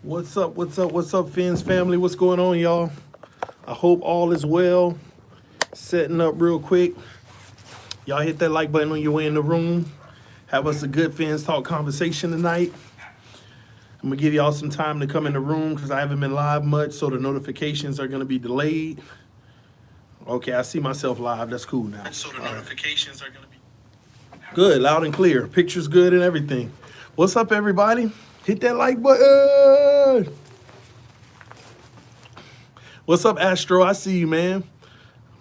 What's up? What's up, Fins family? What's going on, y'all? I hope all is well. Setting up real quick. Y'all hit that like button on your way in the room. Have us a good Fins Talk conversation tonight. I'm gonna give y'all some time to come in the room because I haven't been live much, so the notifications are gonna be delayed. Okay, I see myself live. That's cool now. So the notifications are gonna be good, loud and clear. Picture's good and everything. What's up, everybody? Hit that like button. What's up, Astro? I see you, man.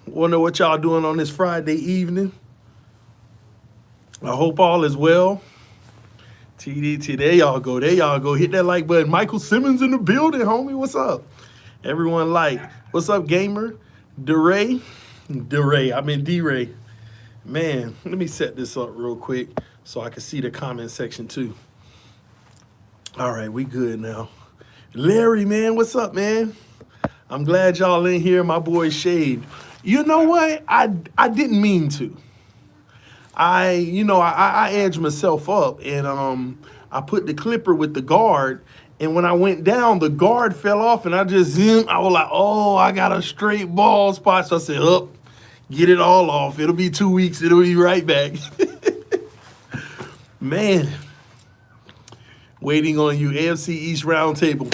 Wonder what y'all doing on this Friday evening. I hope all is well. TDT, there y'all go. There y'all go. Hit that like button. Michael Simmons in the building, homie. What's up? Everyone like. What's up, gamer? DeRay. I mean D-Ray. Man, let me set this up real quick so I can see the comment section too. All right, we good now. Larry, man, what's up, man? I'm glad y'all in here. My boy shaved. You know what? I didn't mean to. I edged myself up and I put the clipper with the guard, and when I went down, the guard fell off and I was like, oh, I got a straight bald spot. So I said, get it all off. It'll be 2 weeks. It'll be right back. Man. Waiting on you, AFC East Roundtable.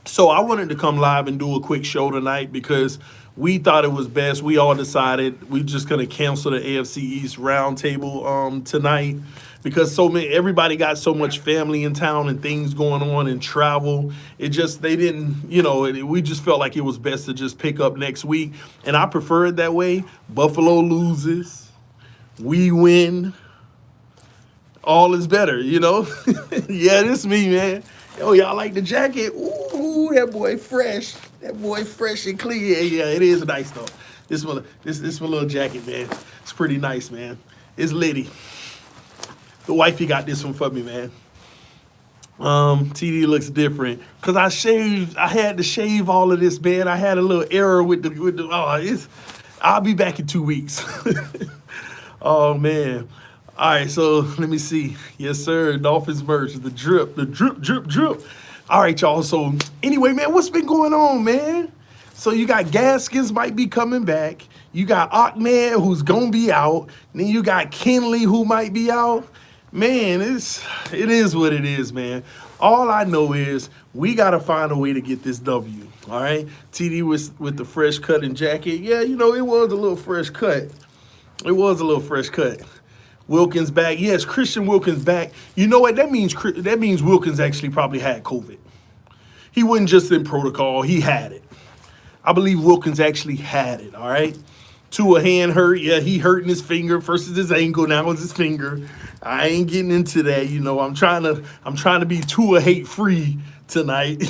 So I wanted to come live and do a quick show tonight because we thought it was best. We all decided we're just gonna cancel the AFC East Roundtable tonight because everybody got so much family in town and things going on and travel. We just felt like it was best to just pick up next week, and I prefer it that way. Buffalo loses, we win. All is better, you know? Yeah, this me, man. Oh, y'all like the jacket? Ooh, that boy fresh. That boy fresh and clean. Yeah, it is nice, though. This my little jacket, man. It's pretty nice, man. It's litty. The wifey got this one for me, man. TD looks different. Because I had to shave all of this, man. I had a little error with the I'll be back in 2 weeks. Oh, man. All right, so let me see. Yes, sir. Dolphins merch. The drip. All right, y'all. So anyway, man, what's been going on, man? So you got Gaskins might be coming back. You got Ahmed who's gonna be out. Then you got Kenley who might be out. Man, it is what it is, man. All I know is we gotta find a way to get this W. All right. TD with the fresh cut and jacket. Yeah, it was a little fresh cut. It was a little fresh cut. Wilkins back. Yes, Christian Wilkins back. You know what? That means Wilkins actually probably had COVID. He wasn't just in protocol. He had it. I believe Wilkins actually had it, all right? To a hand hurt. Yeah, he hurting his finger. First is his ankle, now it's his finger. I ain't getting into that, I'm trying to be Tua hate free tonight.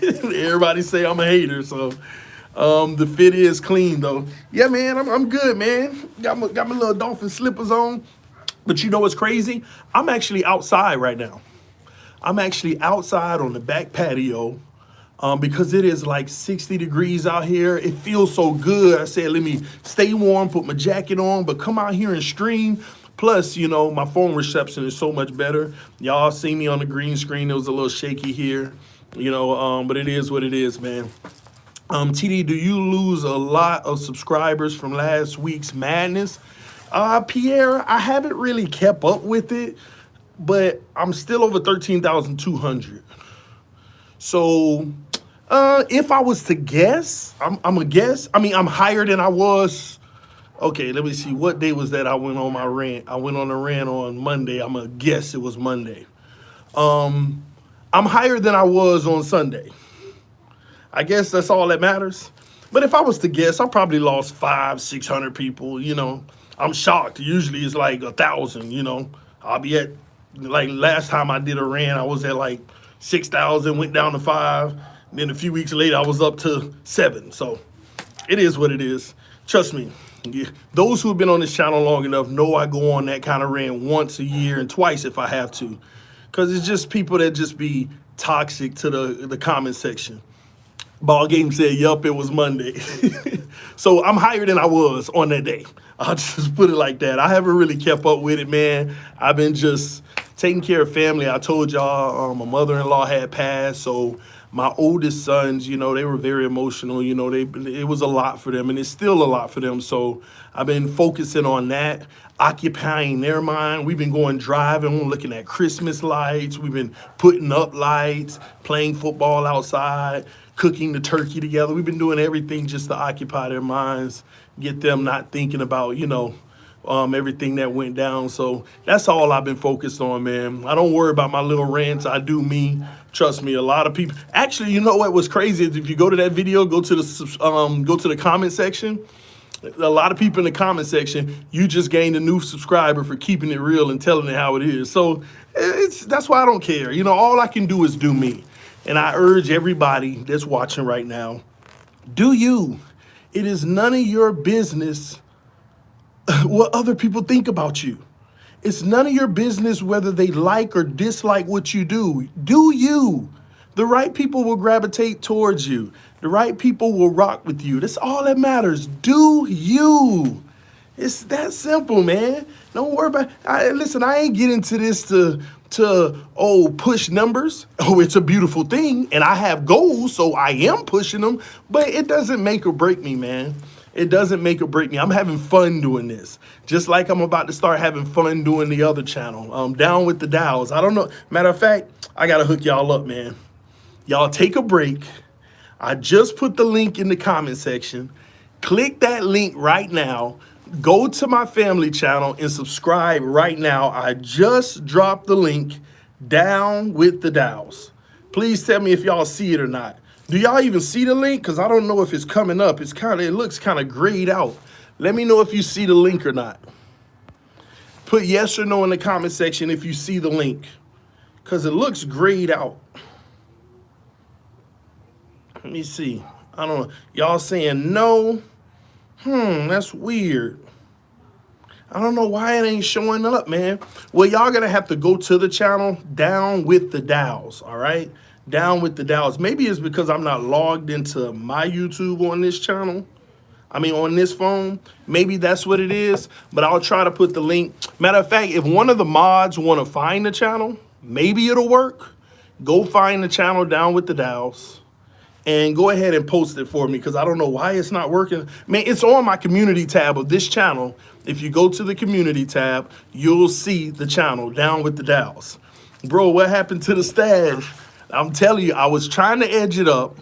Everybody say I'm a hater, so the fit is clean though. Yeah, man, I'm good, man. Got my little dolphin slippers on. But you know what's crazy? I'm actually outside right now. I'm actually outside on the back patio because it is like 60 degrees out here. It feels so good. I said, let me stay warm, put my jacket on, but come out here and stream. Plus, my phone reception is so much better. Y'all see me on the green screen. It was a little shaky here, but it is what it is, man. TD, do you lose a lot of subscribers from last week's madness? Pierre, I haven't really kept up with it, but I'm still over 13,200. So, if I was to guess, I'm a guess. I mean, I'm higher than I was. Okay, let me see. What day was that I went on my rant? I went on a rant on Monday. I'm going to guess it was Monday. I'm higher than I was on Sunday. I guess that's all that matters. But if I was to guess, I probably lost 500-600 people, I'm shocked. Usually it's like 1,000, I'll be at, like last time I did a rant, I was at like 6,000, went down to 5. Then a few weeks later, I was up to 7. So it is what it is. Trust me. Yeah. Those who have been on this channel long enough know I go on that kind of rant once a year and twice if I have to. Because it's just people that just be toxic to the comment section. Ball game said, yup, it was Monday. So I'm higher than I was on that day. I'll just put it like that. I haven't really kept up with it, man. I've been just taking care of family. I told y'all my mother-in-law had passed, so my oldest sons, they were very emotional. It was a lot for them, and it's still a lot for them. So I've been focusing on that, occupying their mind. We've been going driving, looking at Christmas lights. We've been putting up lights, playing football outside, cooking the turkey together. We've been doing everything just to occupy their minds, get them not thinking about, everything that went down. So that's all I've been focused on, man. I don't worry about my little rants. I do me. Trust me, a lot of people. Actually, you know what was crazy is if you go to that video, go to the comment section. A lot of people in the comment section, you just gained a new subscriber for keeping it real and telling it how it is. So that's why I don't care. All I can do is do me. And I urge everybody that's watching right now, do you. It is none of your business what other people think about you. It's none of your business whether they like or dislike what you do. Do you. The right people will gravitate towards you. The right people will rock with you. That's all that matters. Do you. It's that simple, man. Don't worry about it. Listen, I ain't getting to this to push numbers. Oh, it's a beautiful thing. And I have goals, so I am pushing them. But it doesn't make or break me, man. It doesn't make or break me. I'm having fun doing this. Just like I'm about to start having fun doing the other channel. Down with the Dows. I don't know. Matter of fact, I got to hook y'all up, man. Y'all take a break. I just put the link in the comment section. Click that link right now. Go to my family channel and subscribe right now. I just dropped the link, Down with the Dows. Please tell me if y'all see it or not. Do y'all even see the link? Because I don't know if it's coming up. It looks kind of grayed out. Let me know if you see the link or not. Put yes or no in the comment section if you see the link. Because it looks grayed out. Let me see. I don't know. Y'all saying no? That's weird. I don't know why it ain't showing up, man. Well, y'all gonna have to go to the channel, Down with the Dows, all right? Down with the Dows. Maybe it's because I'm not logged into my YouTube on this channel. On this phone. Maybe that's what it is, but I'll try to put the link. Matter of fact, if one of the mods want to find the channel, maybe it'll work. Go find the channel, Down with the Dows, and go ahead and post it for me because I don't know why it's not working. Man, it's on my community tab of this channel. If you go to the community tab, you'll see the channel, Down with the Dows. Bro, what happened to the stash? I'm telling you, I was trying to edge it up.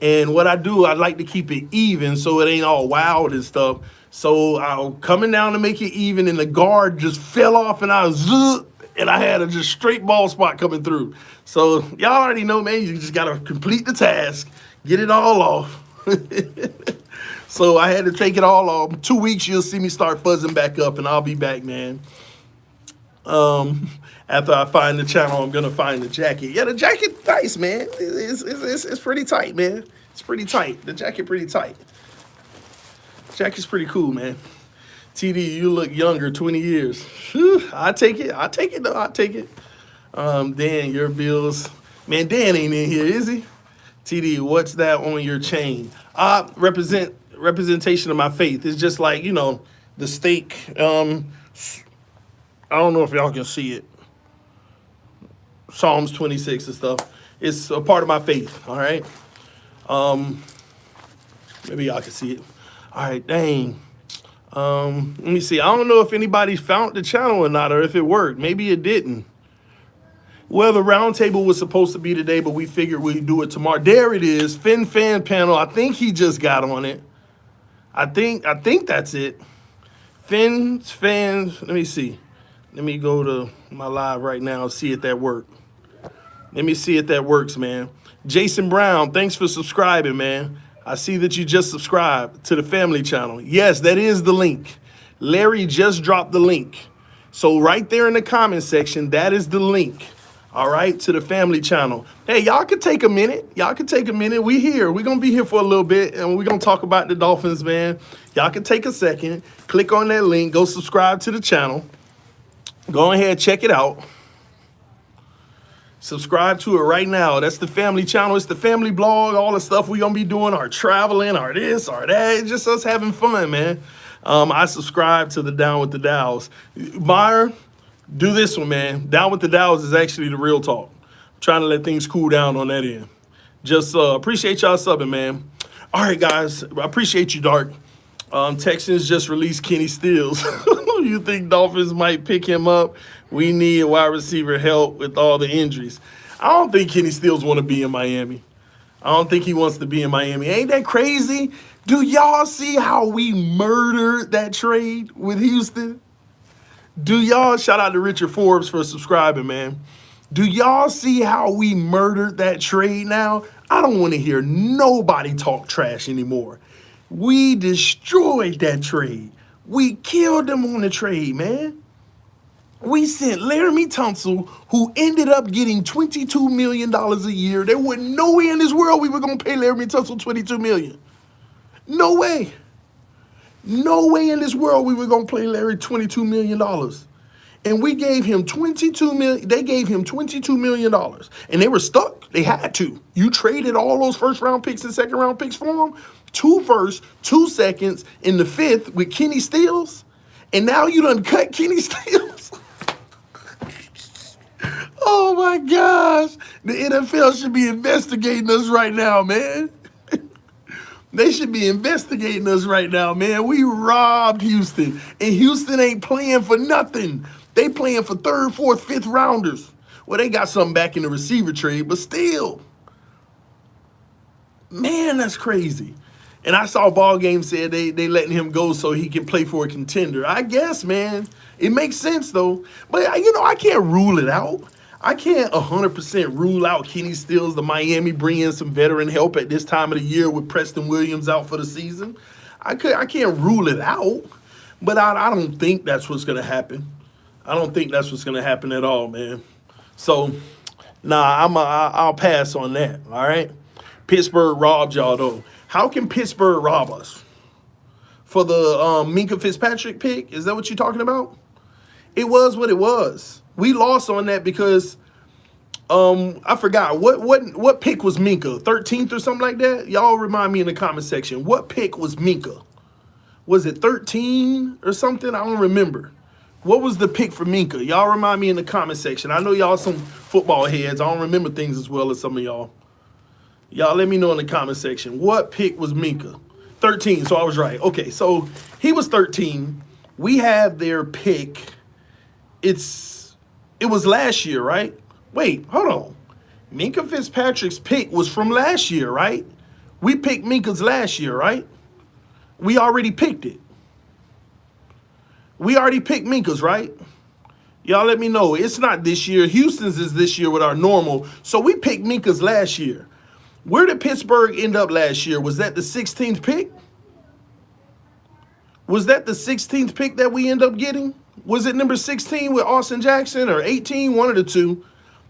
And what I do, I like to keep it even so it ain't all wild and stuff. So I'm coming down to make it even, and the guard just fell off, and I had a just straight ball spot coming through. So y'all already know, man, you just got to complete the task, get it all off. So I had to take it all off. 2 weeks, you'll see me start fuzzing back up, and I'll be back, man. After I find the channel, I'm gonna find the jacket. Yeah, the jacket nice, man. It's pretty tight, man. It's pretty tight. The jacket pretty tight. Jacket's pretty cool, man. TD, you look younger, 20 years. Whew, I take it. I take it though. I take it. Dan, your bills. Man, Dan ain't in here, is he? TD, what's that on your chain? Representation of my faith. It's just like, the stake. I don't know if y'all can see it. Psalms 26 and stuff. It's a part of my faith, all right? Maybe y'all can see it. All right, dang. Let me see. I don't know if anybody found the channel or not, or if it worked. Maybe it didn't. Well, the roundtable was supposed to be today, but we figured we'd do it tomorrow. There it is, Fin Fan Panel. I think he just got on it. I think that's it. Fans. Let me see. Let me go to my live right now and see if that works. Let me see if that works, man. Jason Brown, thanks for subscribing, man. I see that you just subscribed to the family channel. Yes, that is the link. Larry just dropped the link. So right there in the comment section, that is the link, all right, to the family channel. Hey, y'all can take a minute. Y'all can take a minute. We here. We're going to be here for a little bit, and we're going to talk about the Dolphins, man. Y'all can take a second. Click on that link. Go subscribe to the channel. Go ahead, check it out. Subscribe to it right now. That's the family channel. It's the family blog. All the stuff we're going to be doing, our traveling, our this, our that. It's just us having fun, man. I subscribe to the Down with the Dows. Meyer, Do this one, man. Down with the Dows is actually the real talk. I'm trying to let things cool down on that end. Just appreciate y'all subbing, man. All right, guys. I appreciate you, Dark. Texans just released Kenny Stills. You think Dolphins might pick him up? We need wide receiver help with all the injuries. I don't think Kenny Stills want to be in Miami. I don't think he wants to be in Miami. Ain't that crazy? Do y'all see how we murdered that trade with Houston? Do y'all, shout out to Richard Forbes for subscribing, man. Do y'all see how we murdered that trade now? I don't want to hear nobody talk trash anymore. We destroyed that trade. We killed them on the trade, man. We sent Laramie Tunsil, who ended up getting $22 million a year. There was no way in this world we were going to pay Laramie Tunsil $22 million. No way. No way in this world we were going to pay Larry $22 million. And we gave him $22 million. They gave him $22 million. And they were stuck. They had to. You traded all those first-round picks and second-round picks for him. 2 firsts, 2 seconds, in the 5th with Kenny Stills. And now you done cut Kenny Stills. Oh, my gosh. The NFL should be investigating us right now, man. They should be investigating us right now, man. We robbed Houston, and Houston ain't playing for nothing. They playing for 3rd, 4th, 5th rounders. Well, they got something back in the receiver trade, but still. Man, that's crazy. And I saw Ball Game said they letting him go so he can play for a contender. I guess, man. It makes sense, though. But, you know, I can't rule it out. I can't 100% rule out Kenny Stills, the Miami, bring in some veteran help at this time of the year with Preston Williams out for the season. I can't rule it out, but I don't think that's what's going to happen. I don't think that's what's going to happen at all, man. So, nah, I'll pass on that, all right? Pittsburgh robbed y'all, though. How can Pittsburgh rob us? For the Minkah Fitzpatrick pick? Is that what you're talking about? It was what it was. We lost on that because I forgot what pick was Minkah, 13th or something like that. Y'all remind me in the comment section. What pick was Minkah? Was it 13 or something? I don't remember. What was the pick for Minkah? Y'all remind me in the comment section. I know y'all some football heads. I don't remember things as well as some of y'all. Y'all let me know in the comment section. What pick was Minkah? 13. So I was right. Okay, so he was 13. We have their pick. It was last year, right? Wait, hold on. Minkah Fitzpatrick's pick was from last year, right? We picked Minkah's last year, right? We already picked it. We already picked Minkah's, right? Y'all let me know. It's not this year. Houston's is this year with our normal. So we picked Minkah's last year. Where did Pittsburgh end up last year? Was that the 16th pick? Was that the 16th pick that we end up getting? Was it number 16 with Austin Jackson or 18? One of the two.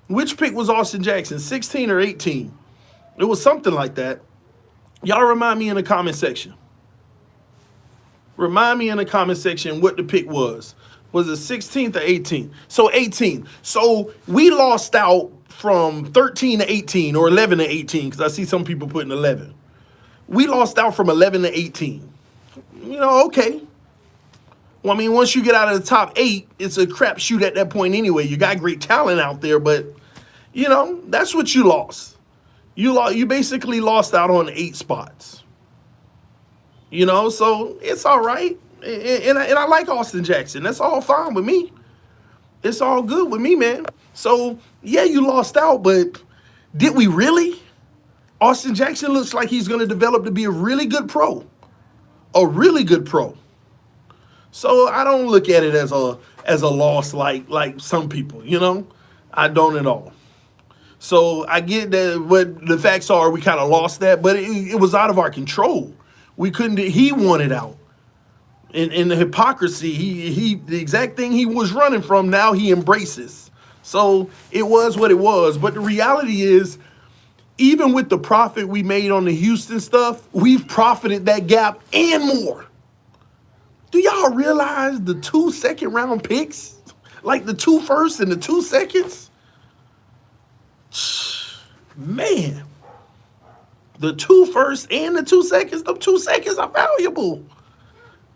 Which pick was Austin Jackson, 16 or 18? It was something like that. Y'all remind me in the comment section. Remind me in the comment section what the pick was. Was it 16th or 18th? So 18. So we lost out from 13 to 18 or 11 to 18 because I see some people putting 11. We lost out from 11 to 18. You know, okay. Well, I mean, once you get out of the top 8, it's a crapshoot at that point anyway. You got great talent out there, but, you know, that's what you lost. You basically lost out on 8 spots. You know, so it's all right. And I like Austin Jackson. That's all fine with me. It's all good with me, man. So, yeah, you lost out, but did we really? Austin Jackson looks like he's going to develop to be a really good pro. A really good pro. So I don't look at it as a loss like some people, you know? I don't at all. So I get that what the facts are, we kind of lost that, but it was out of our control. We couldn't, he wanted out. In the hypocrisy, he the exact thing he was running from, now he embraces. So it was what it was. But the reality is, even with the profit we made on the Houston stuff, we've profited that gap and more. Do y'all realize the 2 second-round picks? Like the 2 firsts and the 2 seconds? Man. The 2 firsts and the 2 seconds, the 2 seconds are valuable.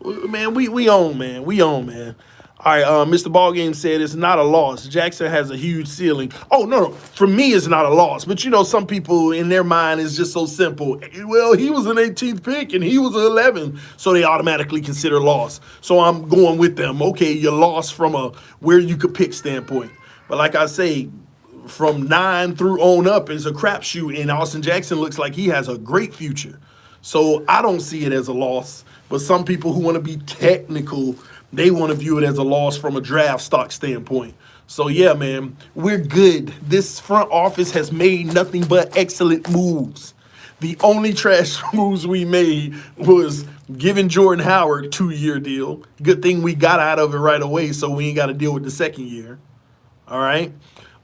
Man, we own, man. We own, man. All right, Mr. Ballgame said it's not a loss. Jackson has a huge ceiling. Oh, no, no. For me, it's not a loss. But, some people in their mind is just so simple. Well, he was an 18th pick and he was an 11th, so they automatically consider loss. So I'm going with them. Okay, you lost from a where you could pick standpoint. But like I say, from 9 through on up is a crapshoot, and Austin Jackson looks like he has a great future. So I don't see it as a loss. But some people who want to be technical, they want to view it as a loss from a draft stock standpoint. So yeah, man, we're good. This front office has made nothing but excellent moves. The only trash moves we made was giving Jordan Howard a 2-year deal. Good thing we got out of it right away, so we ain't got to deal with the second year. All right.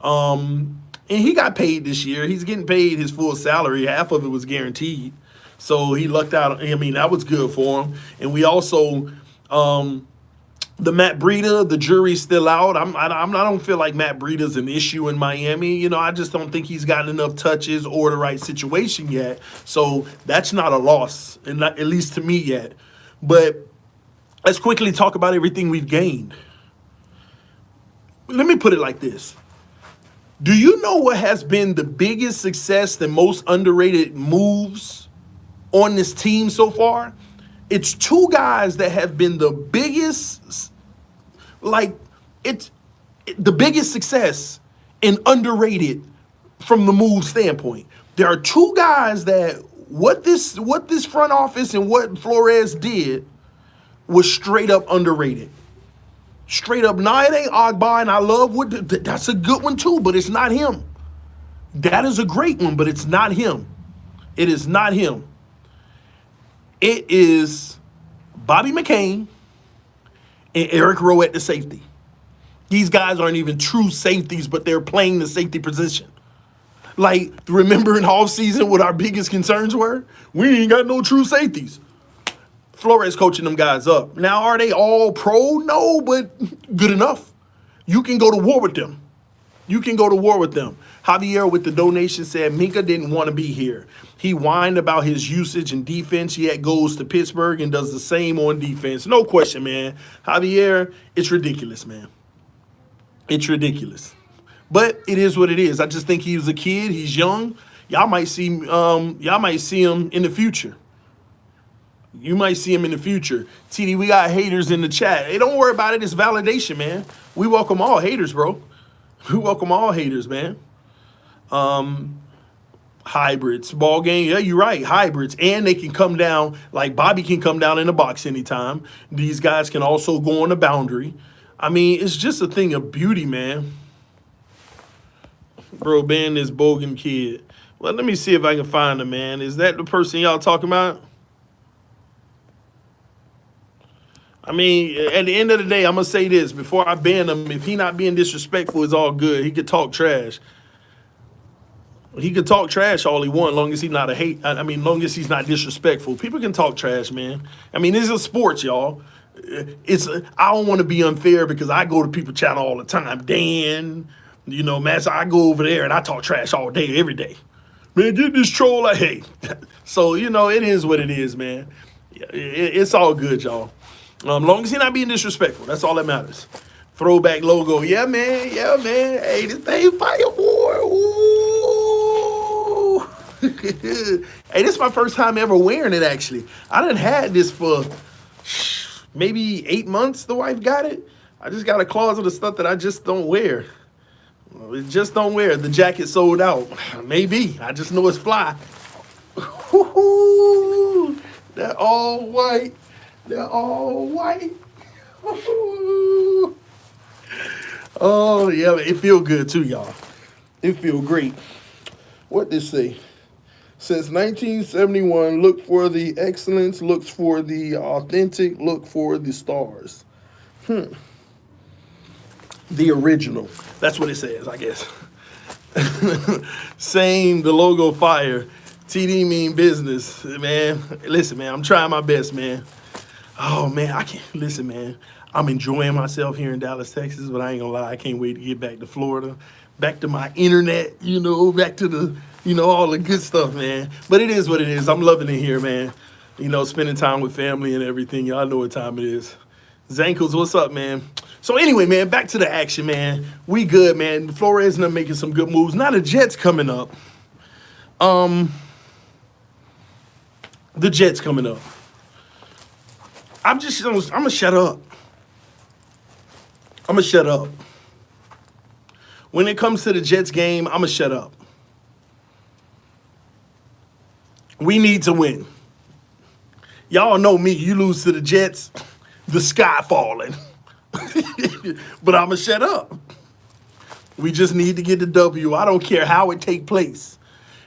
And he got paid this year. He's getting paid his full salary. Half of it was guaranteed. So he lucked out. I mean, that was good for him. And we also, the Matt Breida, the jury's still out. I don't feel like Matt Breida's an issue in Miami. I just don't think he's gotten enough touches or the right situation yet. So that's not a loss, and not, at least to me yet. But let's quickly talk about everything we've gained. Let me put it like this. Do you know what has been the biggest success and most underrated moves on this team so far? It's 2 guys that have been the biggest, the biggest success and underrated from the move standpoint. There are 2 guys that what this front office and what Flores did was straight up underrated. Straight up, nah, it ain't Ogba, and I love that's a good one too, but it's not him. That is a great one, but it's not him. It is not him. It is Bobby McCain and Eric Rowe at the safety. These guys aren't even true safeties, but they're playing the safety position. Like, remember in offseason what our biggest concerns were? We ain't got no true safeties. Flores coaching them guys up. Now, are they all pro? No, but good enough. You can go to war with them. You can go to war with them. Javier with the donation said Minka didn't want to be here. He whined about his usage in defense, yet goes to Pittsburgh and does the same on defense. No question, man. Javier, it's ridiculous, man. It's ridiculous. But it is what it is. I just think he was a kid. He's young. Y'all might see him in the future. You might see him in the future. TD, we got haters in the chat. Hey, don't worry about it. It's validation, man. We welcome all haters, bro. We welcome all haters, man. Hybrids. Ball game. Yeah, you're right. Hybrids. And they can come down, like Bobby can come down in the box anytime. These guys can also go on the boundary. I mean, it's just a thing of beauty, man. Bro, ban this Bogan kid. Well, let me see if I can find him, man. Is that the person y'all talking about? I mean, at the end of the day, I'm going to say this. Before I ban him, if he not being disrespectful, it's all good. He could talk trash. He could talk trash all he want, long as he's not long as he's not disrespectful. People can talk trash, man. I mean, this is sports, y'all. I don't want to be unfair because I go to people channel all the time. Dan, Master, I go over there and I talk trash all day, every day. Man, get this troll. Like, hey. So, it is what it is, man. It's all good, y'all. Long as he's not being disrespectful, that's all that matters. Throwback logo, yeah, man. Hey, this thing fire, boy. Ooh. Hey, this is my first time ever wearing it. Actually, I done had this for maybe 8 months. The wife got it. I just got a closet of stuff that I just don't wear. It just don't wear. The jacket sold out. Maybe. I just know it's fly. That all white. They're all white. Oh, yeah, it feel good too, y'all. It feel great. What this say? Since 1971, look for the excellence, looks for the authentic, look for the stars. The original. That's what it says, I guess. Same, the logo fire. TD mean business, man. Listen, man, I'm trying my best, man. Oh, man, I can't. Listen, man, I'm enjoying myself here in Dallas, Texas, but I ain't gonna lie, I can't wait to get back to Florida, back to my internet, back to the, all the good stuff, man. But it is what it is. I'm loving it here, man. Spending time with family and everything. Y'all know what time it is. Zankles, what's up, man? So anyway, man, back to the action, man. We good, man. Flores and them making some good moves. Now the Jets coming up. The Jets coming up. I'm gonna shut up. I'm gonna shut up. When it comes to the Jets game, I'm gonna shut up. We need to win. Y'all know me. You lose to the Jets, the sky falling. But I'm gonna shut up. We just need to get the W. I don't care how it take place.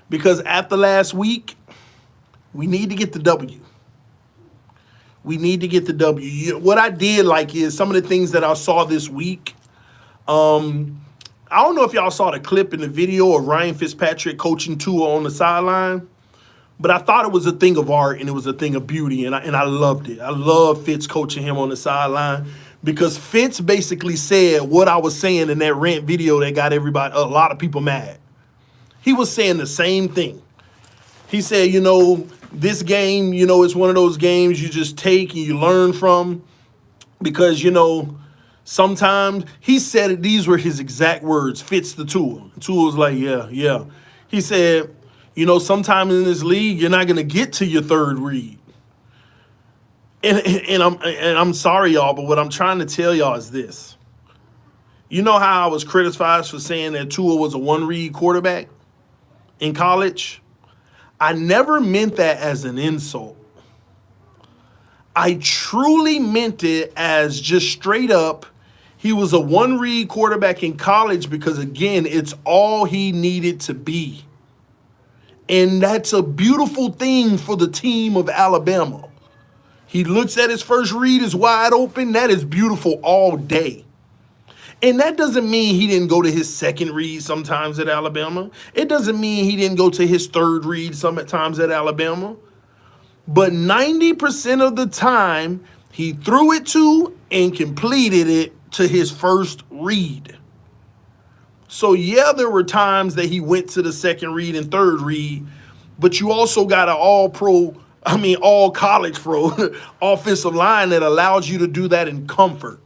Because after last week, we need to get the W. We need to get the W. What I did like is some of the things that I saw this week. I don't know if y'all saw the clip in the video of Ryan Fitzpatrick coaching Tua on the sideline, but I thought it was a thing of art and it was a thing of beauty, and I loved it. I love Fitz coaching him on the sideline because Fitz basically said what I was saying in that rant video that got a lot of people mad. He was saying the same thing. He said, this game, it's one of those games you just take and you learn from because, sometimes he said it. These were his exact words, Fitz the Tua. Tua was like, yeah. He said, sometimes in this league, you're not going to get to your third read. And I'm sorry, y'all, but what I'm trying to tell y'all is this. You know how I was criticized for saying that Tua was a one-read quarterback in college? I never meant that as an insult. I truly meant it as just straight up, he was a one-read quarterback in college because, again, it's all he needed to be. And that's a beautiful thing for the team of Alabama. He looks at his first read is wide open. That is beautiful all day. And that doesn't mean he didn't go to his second read sometimes at Alabama. It doesn't mean he didn't go to his third read sometimes at Alabama. But 90% of the time, he threw it to and completed it to his first read. So, yeah, there were times that he went to the second read and third read, but you also got an all college pro offensive line that allows you to do that in comfort.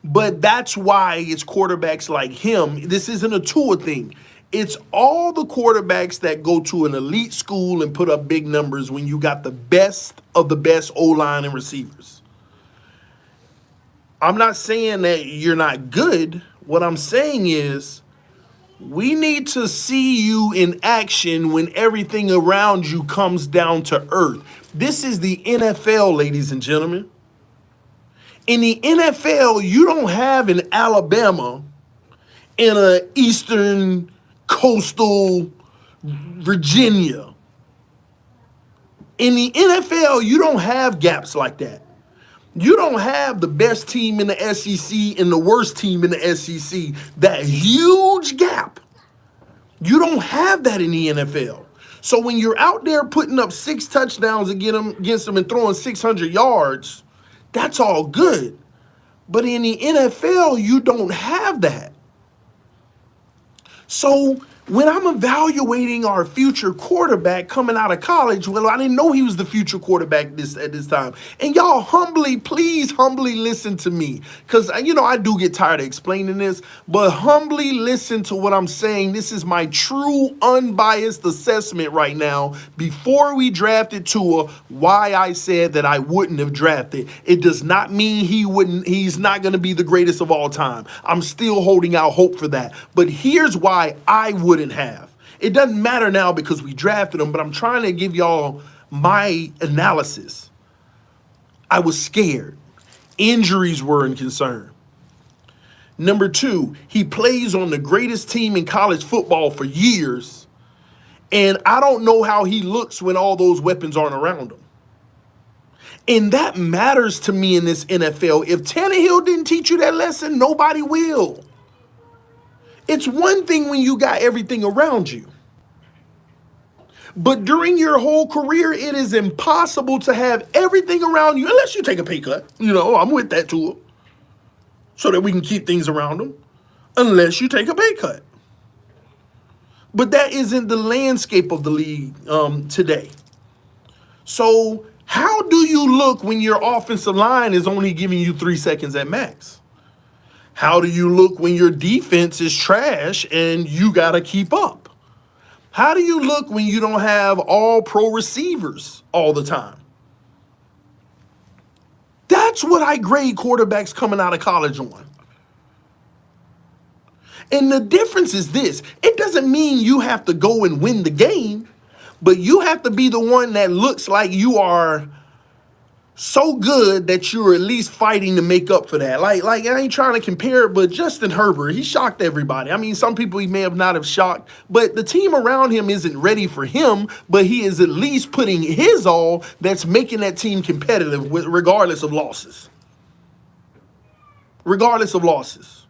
But that's why it's quarterbacks like him. This isn't a Tua thing. It's all the quarterbacks that go to an elite school and put up big numbers when you got the best of the best O-line and receivers. I'm not saying that you're not good. What I'm saying is we need to see you in action when everything around you comes down to earth. This is the NFL, ladies and gentlemen. In the NFL, you don't have an Alabama and an Eastern Coastal Virginia. In the NFL, you don't have gaps like that. You don't have the best team in the SEC and the worst team in the SEC. That huge gap. You don't have that in the NFL. So when you're out there putting up 6 touchdowns against them and throwing 600 yards, that's all good. But in the NFL, you don't have that. So when I'm evaluating our future quarterback coming out of college, well, I didn't know he was the future quarterback at this time. And y'all please humbly listen to me. Because, I do get tired of explaining this. But humbly listen to what I'm saying. This is my true unbiased assessment right now. Before we drafted Tua, why I said that I wouldn't have drafted. It does not mean he's not going to be the greatest of all time. I'm still holding out hope for that. But here's why I wouldn't have. It doesn't matter now because we drafted him, but I'm trying to give y'all my analysis. I was scared. Injuries were a concern. Number 2, he plays on the greatest team in college football for years, and I don't know how he looks when all those weapons aren't around him. And that matters to me in this NFL. If Tannehill didn't teach you that lesson, nobody will. It's one thing when you got everything around you. But during your whole career, it is impossible to have everything around you unless you take a pay cut. I'm with that too. So that we can keep things around them. Unless you take a pay cut. But that isn't the landscape of the league today. So how do you look when your offensive line is only giving you 3 seconds at max? How do you look when your defense is trash and you got to keep up? How do you look when you don't have all pro receivers all the time? That's what I grade quarterbacks coming out of college on. And the difference is this. It doesn't mean you have to go and win the game, but you have to be the one that looks like you are so good that you're at least fighting to make up for that. Like I ain't trying to compare it, but Justin Herbert, he shocked everybody. I mean, some people he may have not have shocked, but the team around him isn't ready for him, but he is at least putting his all that's making that team competitive regardless of losses. Regardless of losses.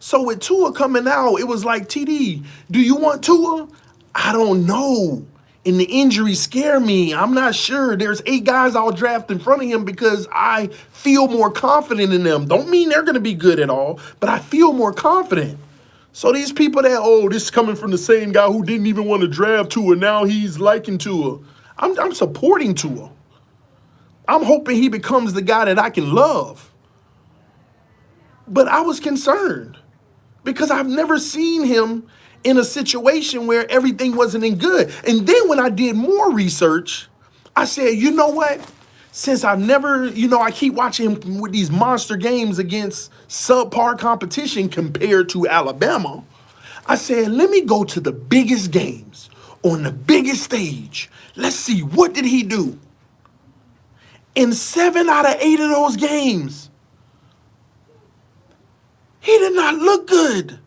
So with Tua coming out, it was like, TD, do you want Tua? I don't know. And the injuries scare me. I'm not sure. There's 8 guys I'll draft in front of him because I feel more confident in them. Don't mean they're going to be good at all, but I feel more confident. So these people that, this is coming from the same guy who didn't even want to draft Tua, now he's liking Tua. I'm supporting Tua. I'm hoping he becomes the guy that I can love. But I was concerned because I've never seen him in a situation where everything wasn't in good. And then when I did more research, I said, you know what? Since I've never, I keep watching him with these monster games against subpar competition compared to Alabama, I said, let me go to the biggest games on the biggest stage. Let's see, what did he do? In 7 out of 8 of those games, he did not look good.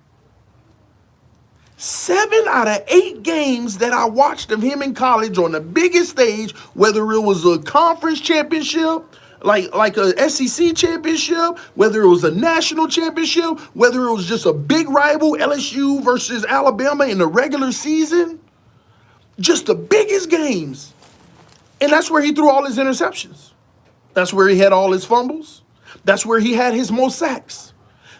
7 out of 8 games that I watched of him in college on the biggest stage, whether it was a conference championship, like a SEC championship, whether it was a national championship, whether it was just a big rival, LSU versus Alabama in the regular season, just the biggest games. And that's where he threw all his interceptions. That's where he had all his fumbles. That's where he had his most sacks.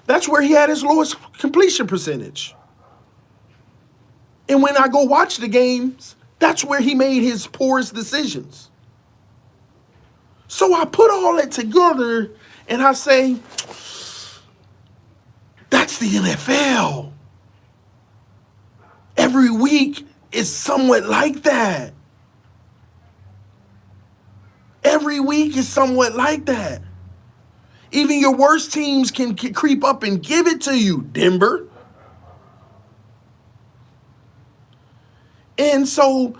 That's where he had his lowest completion percentage. And when I go watch the games, that's where he made his poorest decisions. So I put all that together and I say, that's the NFL. Every week is somewhat like that. Every week is somewhat like that. Even your worst teams can creep up and give it to you, Denver. And so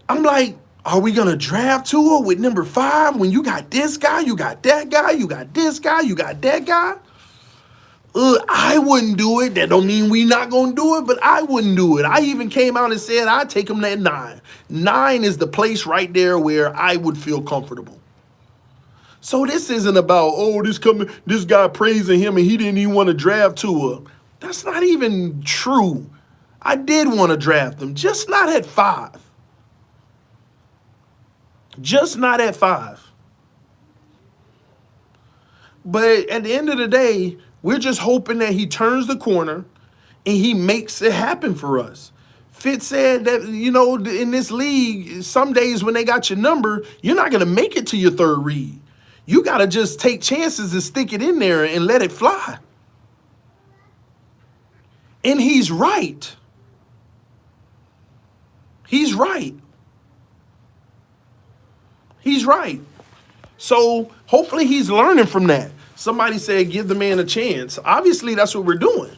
I'm like, are we going to draft Tua with number 5 when you got this guy, you got that guy, you got this guy, you got that guy? I wouldn't do it. That don't mean we not going to do it, but I wouldn't do it. I even came out and said I'd take him at 9. 9 is the place right there where I would feel comfortable. So this isn't about, this guy praising him and he didn't even want to draft Tua. That's not even true. I did want to draft him, just not at 5. Just not at 5. But at the end of the day, we're just hoping that he turns the corner and he makes it happen for us. Fitz said that, in this league, some days when they got your number, you're not going to make it to your 3rd read. You got to just take chances and stick it in there and let it fly. And he's right. He's right. He's right. So hopefully he's learning from that. Somebody said, give the man a chance. Obviously, that's what we're doing.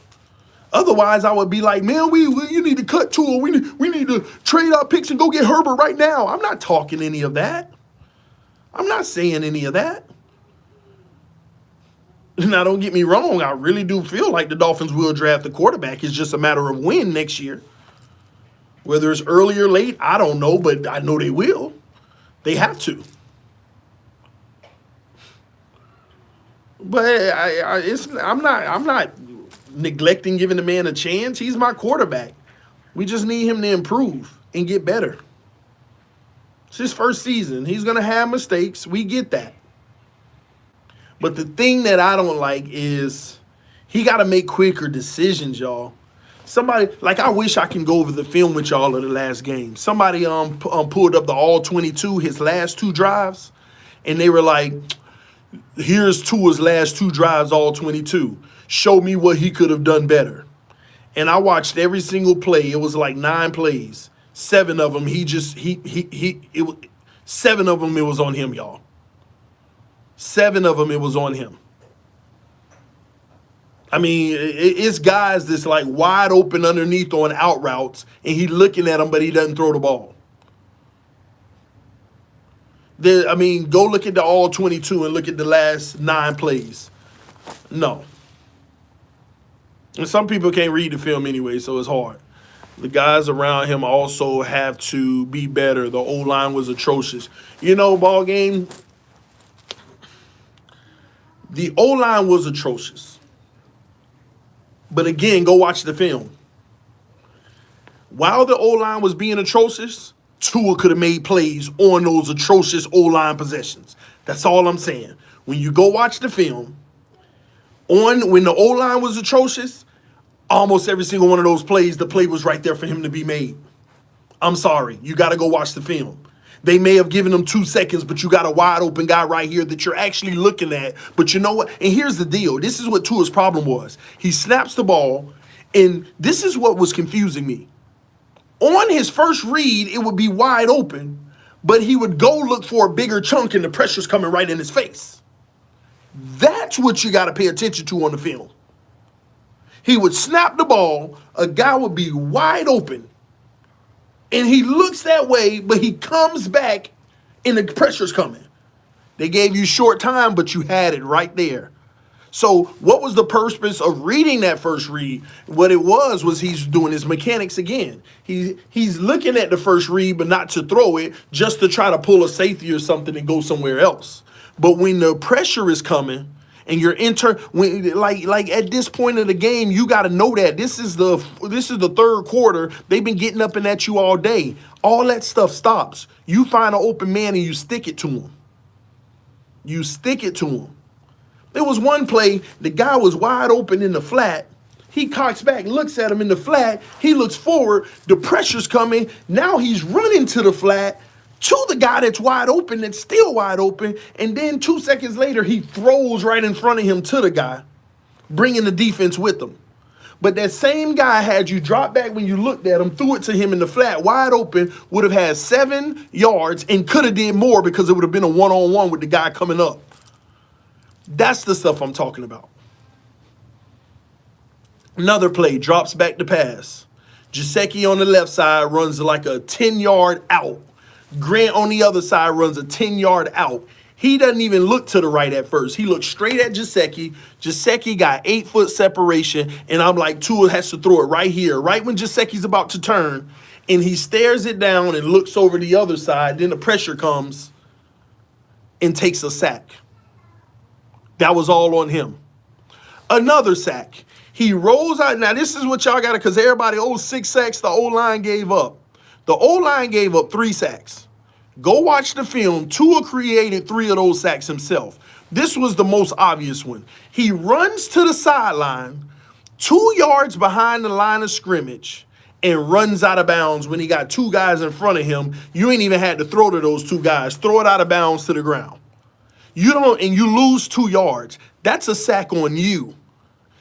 Otherwise, I would be like, man, you need to cut Tua. We need to trade our picks and go get Herbert right now. I'm not talking any of that. I'm not saying any of that. Now, don't get me wrong. I really do feel like the Dolphins will draft the quarterback. It's just a matter of when next year. Whether it's early or late, I don't know, but I know they will. They have to. But I'm not neglecting giving the man a chance. He's my quarterback. We just need him to improve and get better. It's his first season. He's going to have mistakes. We get that. But the thing that I don't like is he got to make quicker decisions, y'all. Somebody, I wish I can go over the film with y'all of the last game. Somebody pulled up the all 22, his last 2 drives, and they were like, here's Tua's last 2 drives, all 22. Show me what he could have done better. And I watched every single play. It was like 9 plays. 7 of them, seven of them, it was on him, y'all. 7 of them, it was on him. I mean, it's guys that's like wide open underneath on out routes, and he looking at them, but he doesn't throw the ball. I mean, go look at the all 22 and look at the last 9 plays. No. And some people can't read the film anyway, so it's hard. The guys around him also have to be better. The O-line was atrocious. You know, ball game, the O-line was atrocious. But again, go watch the film. While the O-line was being atrocious, Tua could have made plays on those atrocious O-line possessions. That's all I'm saying. When you go watch the film, when the O-line was atrocious, almost every single one of those plays, the play was right there for him to be made. I'm sorry. You got to go watch the film. They may have given him 2 seconds, but you got a wide open guy right here that you're actually looking at. But you know what? And here's the deal. This is what Tua's problem was. He snaps the ball, and this is what was confusing me. On his first read, it would be wide open, but he would go look for a bigger chunk, and the pressure's coming right in his face. That's what you got to pay attention to on the film. He would snap the ball, a guy would be wide open, and he looks that way, but he comes back and the pressure's coming. They gave you short time, but you had it right there. So what was the purpose of reading that first read? What it was he's doing his mechanics again. He's looking at the first read, but not to throw it, just to try to pull a safety or something and go somewhere else. But when the pressure is coming, and you're like at this point of the game, you got to know that this is the 3rd quarter. They've been getting up and at you all day. All that stuff stops. You find an open man and you stick it to him. You stick it to him. There was one play, the guy was wide open in the flat. He cocks back, looks at him in the flat. He looks forward. The pressure's coming. Now he's running to the flat, to the guy that's wide open, that's still wide open, and then 2 seconds later, he throws right in front of him to the guy, bringing the defense with him. But that same guy had you drop back when you looked at him, threw it to him in the flat, wide open, would have had 7 yards and could have did more because it would have been a one-on-one with the guy coming up. That's the stuff I'm talking about. Another play, drops back to pass. Gesicki on the left side runs like a 10-yard out. Grant on the other side runs a 10-yard out. He doesn't even look to the right at first. He looks straight at Gesicki. Gesicki got 8-foot separation, and I'm like, Tua has to throw it right here, right when Gesicki's about to turn, and he stares it down and looks over the other side. Then the pressure comes and takes a sack. That was all on him. Another sack. He rolls out. Now, this is what y'all got to, because everybody, 6 sacks the O-line gave up. The O-line gave up 3 sacks. Go watch the film. Tua created 3 of those sacks himself. This was the most obvious one. He runs to the sideline, 2 yards behind the line of scrimmage, and runs out of bounds when he got 2 guys in front of him. You ain't even had to throw to those 2 guys. Throw it out of bounds to the ground. And you lose 2 yards. That's a sack on you.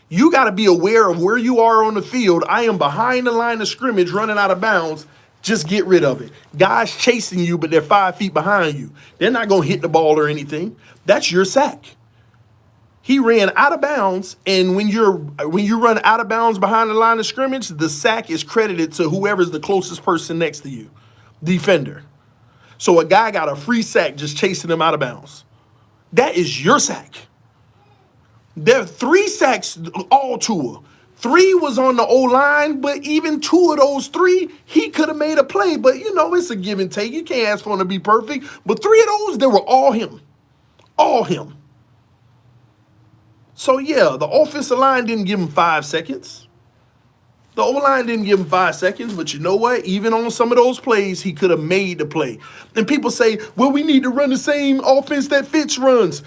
You got to be aware of where you are on the field. I am behind the line of scrimmage running out of bounds. Just get rid of it. Guys chasing you, but they're 5 feet behind you. They're not going to hit the ball or anything. That's your sack. He ran out of bounds, and when you run out of bounds behind the line of scrimmage, the sack is credited to whoever's the closest person next to you, defender. So a guy got a free sack just chasing him out of bounds. That is your sack. There are 3 sacks, all Tua. 3 was on the O-line, but even 2 of those 3, he could have made a play. But, it's a give and take. You can't ask for him to be perfect. But 3 of those, they were all him. All him. So, yeah, the offensive line didn't give him 5 seconds. The O-line didn't give him 5 seconds. But you know what? Even on some of those plays, he could have made the play. And people say, well, we need to run the same offense that Fitz runs.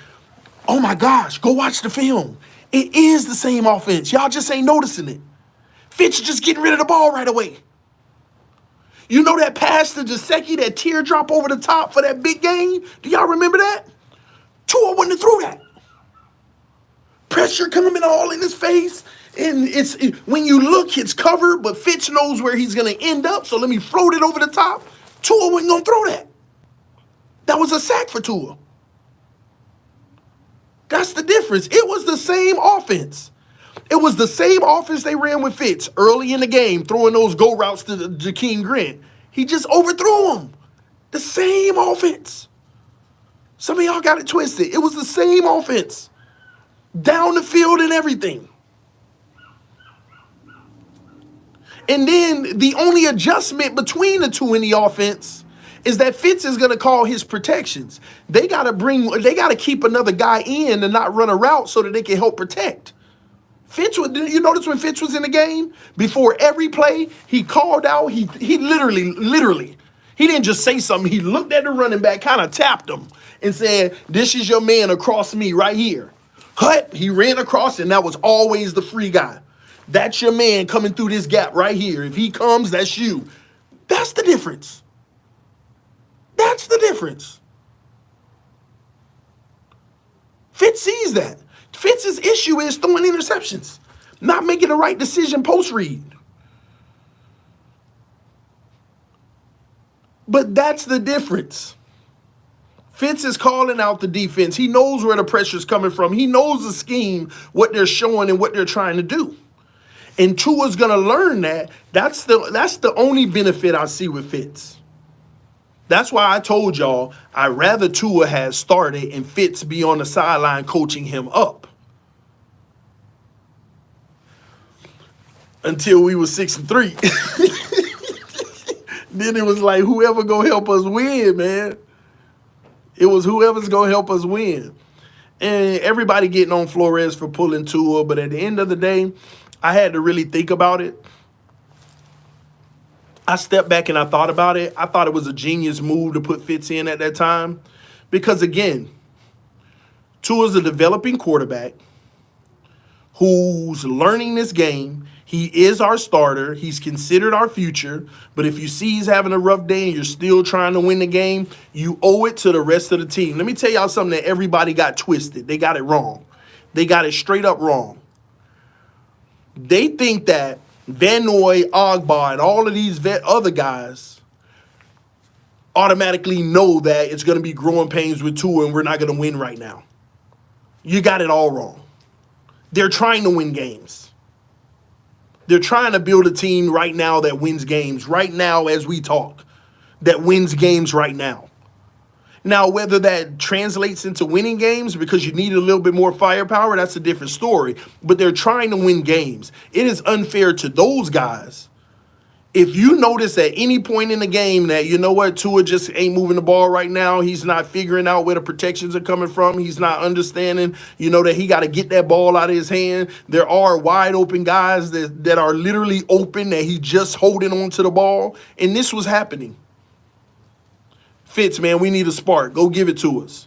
Oh, my gosh, go watch the film. It is the same offense. Y'all just ain't noticing it. Fitz just getting rid of the ball right away. You know that pass to Gesicki, that teardrop over the top for that big game? Do y'all remember that? Tua wouldn't have threw that. Pressure coming all in his face. And when you look, it's covered, but Fitz knows where he's going to end up. So let me float it over the top. Tua wasn't going to throw that. That was a sack for Tua. That's the difference. It was the same offense. It was the same offense they ran with Fitz early in the game, throwing those go routes to Jakeem Grant. He just overthrew him. The same offense. Some of y'all got it twisted. It was the same offense. Down the field and everything. And then the only adjustment between the two in the offense is that Fitz is going to call his protections. They got to keep another guy in and not run a route so that they can help protect. Did you notice when Fitz was in the game? Before every play, he called out, he literally, he didn't just say something. He looked at the running back, kind of tapped him and said, "This is your man across me right here." Hut, he ran across, and that was always the free guy. That's your man coming through this gap right here. If he comes, that's you. That's the difference. That's the difference. Fitz sees that. Fitz's issue is throwing interceptions, not making the right decision post-read. But that's the difference. Fitz is calling out the defense. He knows where the pressure's coming from. He knows the scheme, what they're showing and what they're trying to do. And Tua's going to learn that. That's the only benefit I see with Fitz. That's why I told y'all I'd rather Tua has started and Fitz be on the sideline coaching him up. Until we were 6-3. Then it was like whoever gonna help us win, man. It was whoever's gonna help us win. And everybody getting on Flores for pulling Tua, but at the end of the day, I had to really think about it. I stepped back and I thought about it. I thought it was a genius move to put Fitz in at that time. Because again, Tua's a developing quarterback who's learning this game. He is our starter. He's considered our future. But if you see he's having a rough day and you're still trying to win the game, you owe it to the rest of the team. Let me tell y'all something that everybody got twisted. They got it wrong. They got it straight up wrong. They think that Van Noy, Ogba, and all of these other guys automatically know that it's going to be growing pains with Tua and we're not going to win right now. You got it all wrong. They're trying to win games. They're trying to build a team right now that wins games right now as we talk, that wins games right now. Now, whether that translates into winning games because you need a little bit more firepower, that's a different story. But they're trying to win games. It is unfair to those guys. If you notice at any point in the game that, you know what, Tua just ain't moving the ball right now, he's not figuring out where the protections are coming from, he's not understanding, that he got to get that ball out of his hand. There are wide open guys that are literally open that he's just holding on to the ball, and this was happening. Fitz, man, we need a spark. Go give it to us.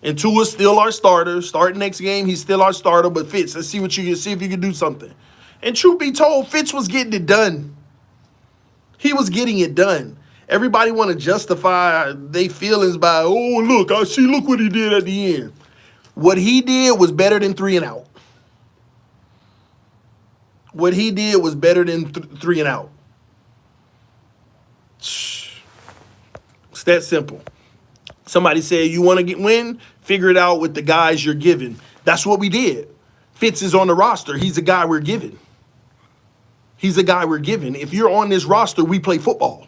And Tua's still our starter. Start next game, he's still our starter, but Fitz, let's see if you can do something. And truth be told, Fitz was getting it done. He was getting it done. Everybody want to justify their feelings by, look what he did at the end. What he did was better than 3 and out. What he did was better than 3 and out. It's that simple. Somebody said, you want to win? Figure it out with the guys you're given. That's what we did. Fitz is on the roster. He's a guy we're given. He's a guy we're given. If you're on this roster, we play football.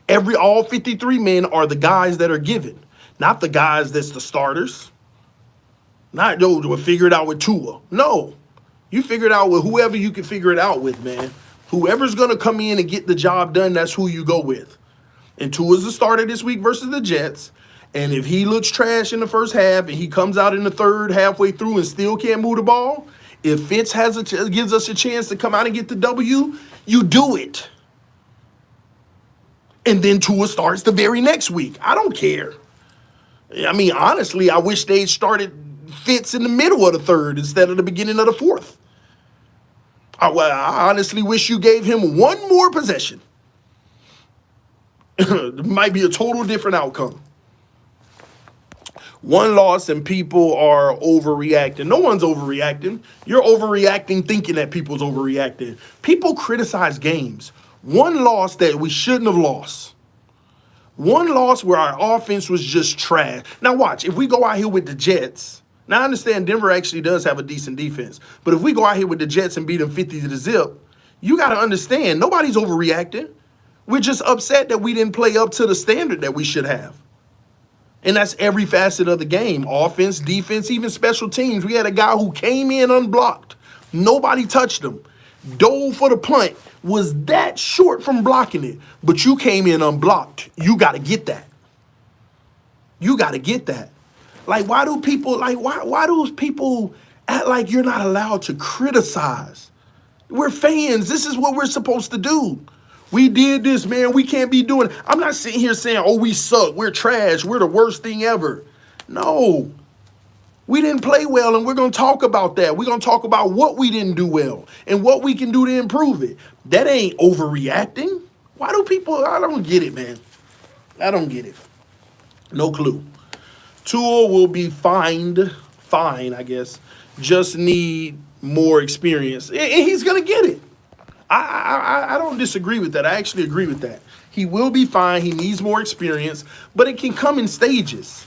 All 53 men are the guys that are given, not the guys that's the starters. Not, we'll figure it out with Tua. No. You figure it out with whoever you can figure it out with, man. Whoever's going to come in and get the job done, that's who you go with. And Tua's the starter this week versus the Jets. And if he looks trash in the first half and he comes out in the third halfway through and still can't move the ball, if Fitz gives us a chance to come out and get the W, you do it. And then Tua starts the very next week. I don't care. I mean, honestly, I wish they started Fitz in the middle of the third instead of the beginning of the fourth. I honestly wish you gave him one more possession. It might be a total different outcome. One loss and people are overreacting. No one's overreacting. You're overreacting thinking that people's overreacting. People criticize games. One loss that we shouldn't have lost. One loss where our offense was just trash. Now watch, if we go out here with the Jets, now I understand Denver actually does have a decent defense, but if we go out here with the Jets and beat them 50 to the zip, you got to understand nobody's overreacting. We're just upset that we didn't play up to the standard that we should have. And that's every facet of the game. Offense, defense, even special teams. We had a guy who came in unblocked. Nobody touched him. Dove for the punt, was that short from blocking it. But you came in unblocked. You got to get that. You got to get that. Like, why do people act like you're not allowed to criticize? We're fans. This is what we're supposed to do. We did this, man. We can't be doing it. I'm not sitting here saying, oh, we suck. We're trash. We're the worst thing ever. No. We didn't play well, and we're going to talk about that. We're going to talk about what we didn't do well and what we can do to improve it. That ain't overreacting. Why do people, I don't get it, man. I don't get it. No clue. Tua will be fine, I guess. Just need more experience. And he's going to get it. I don't disagree with that. I actually agree with that. He will be fine. He needs more experience, but it can come in stages.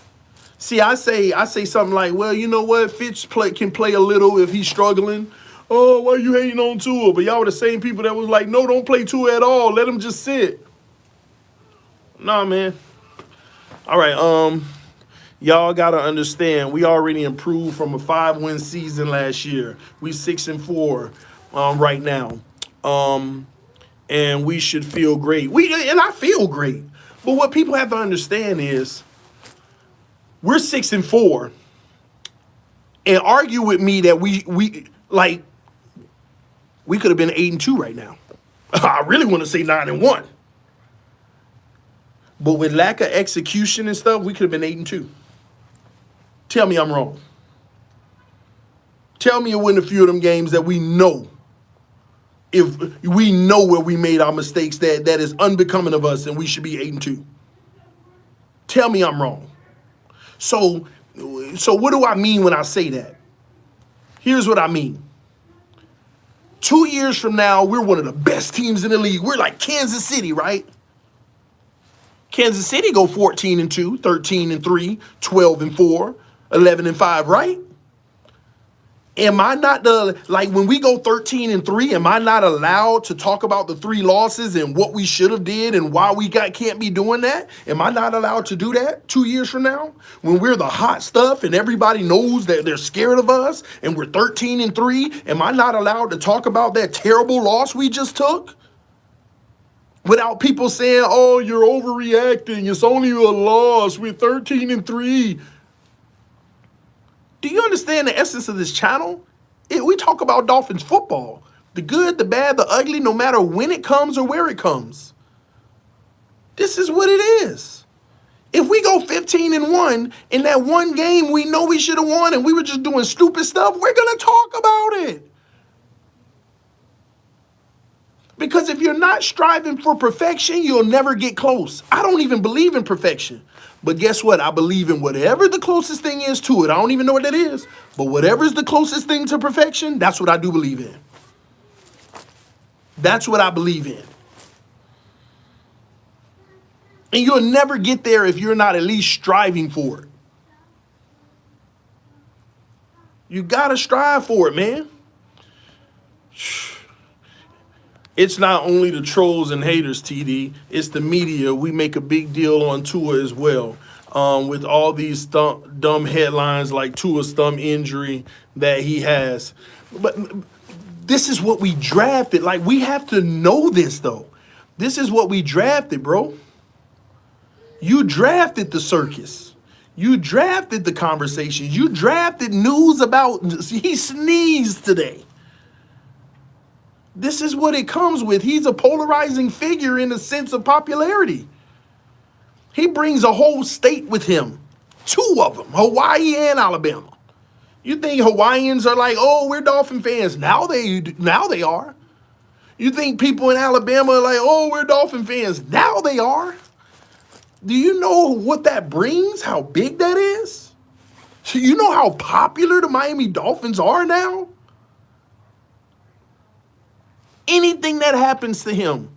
See, I say something like, well, you know what? Fitz can play a little if he's struggling. Oh, why are you hating on Tua? But y'all were the same people that was like, no, don't play Tua at all. Let him just sit. Nah, man. All right, y'all got to understand, we already improved from a 5-win season last year. We 6-4 right now. And we should feel great. And I feel great. But what people have to understand is we're 6-4, and argue with me that we could have been 8-2 right now. I really want to say 9-1. But with lack of execution and stuff, we could have been 8-2. Tell me I'm wrong. Tell me you win a few of them games that we know. If we know where we made our mistakes, that is unbecoming of us, and we should be 8-2. Tell me I'm wrong. So what do I mean when I say that? Here's what I mean. 2 years from now, we're one of the best teams in the league. We're like Kansas City, right? Kansas City go 14-2, 13-3, 12-4, 11-5, right? Am I not when we go 13-3, am I not allowed to talk about the 3 losses and what we should have did and why we can't be doing that? Am I not allowed to do that 2 years from now when we're the hot stuff and everybody knows that they're scared of us and we're 13-3? Am I not allowed to talk about that terrible loss we just took? Without people saying, oh, you're overreacting. It's only a loss. We're 13-3. Do you understand the essence of this channel? We talk about Dolphins football. The good, the bad, the ugly, no matter when it comes or where it comes. This is what it is. If we go 15-1 in that one game we know we should have won and we were just doing stupid stuff, we're going to talk about it. Because if you're not striving for perfection, you'll never get close. I don't even believe in perfection. But guess what? I believe in whatever the closest thing is to it. I don't even know what that is. But whatever is the closest thing to perfection, that's what I do believe in. That's what I believe in. And you'll never get there if you're not at least striving for it. You got to strive for it, man. It's not only the trolls and haters, TD. It's the media. We make a big deal on Tua as well. With all these dumb headlines like Tua's thumb injury that he has. But this is what we drafted. Like, we have to know this, though. This is what we drafted, bro. You drafted the circus. You drafted the conversations. You drafted news about he sneezed today. This is what it comes with. He's a polarizing figure in the sense of popularity. He brings a whole state with him. 2 of them, Hawaii and Alabama. You think Hawaiians are like, oh, we're Dolphin fans. Now they are. You think people in Alabama are like, oh, we're Dolphin fans. Now they are. Do you know what that brings? How big that is? So you know how popular the Miami Dolphins are now? Anything that happens to him,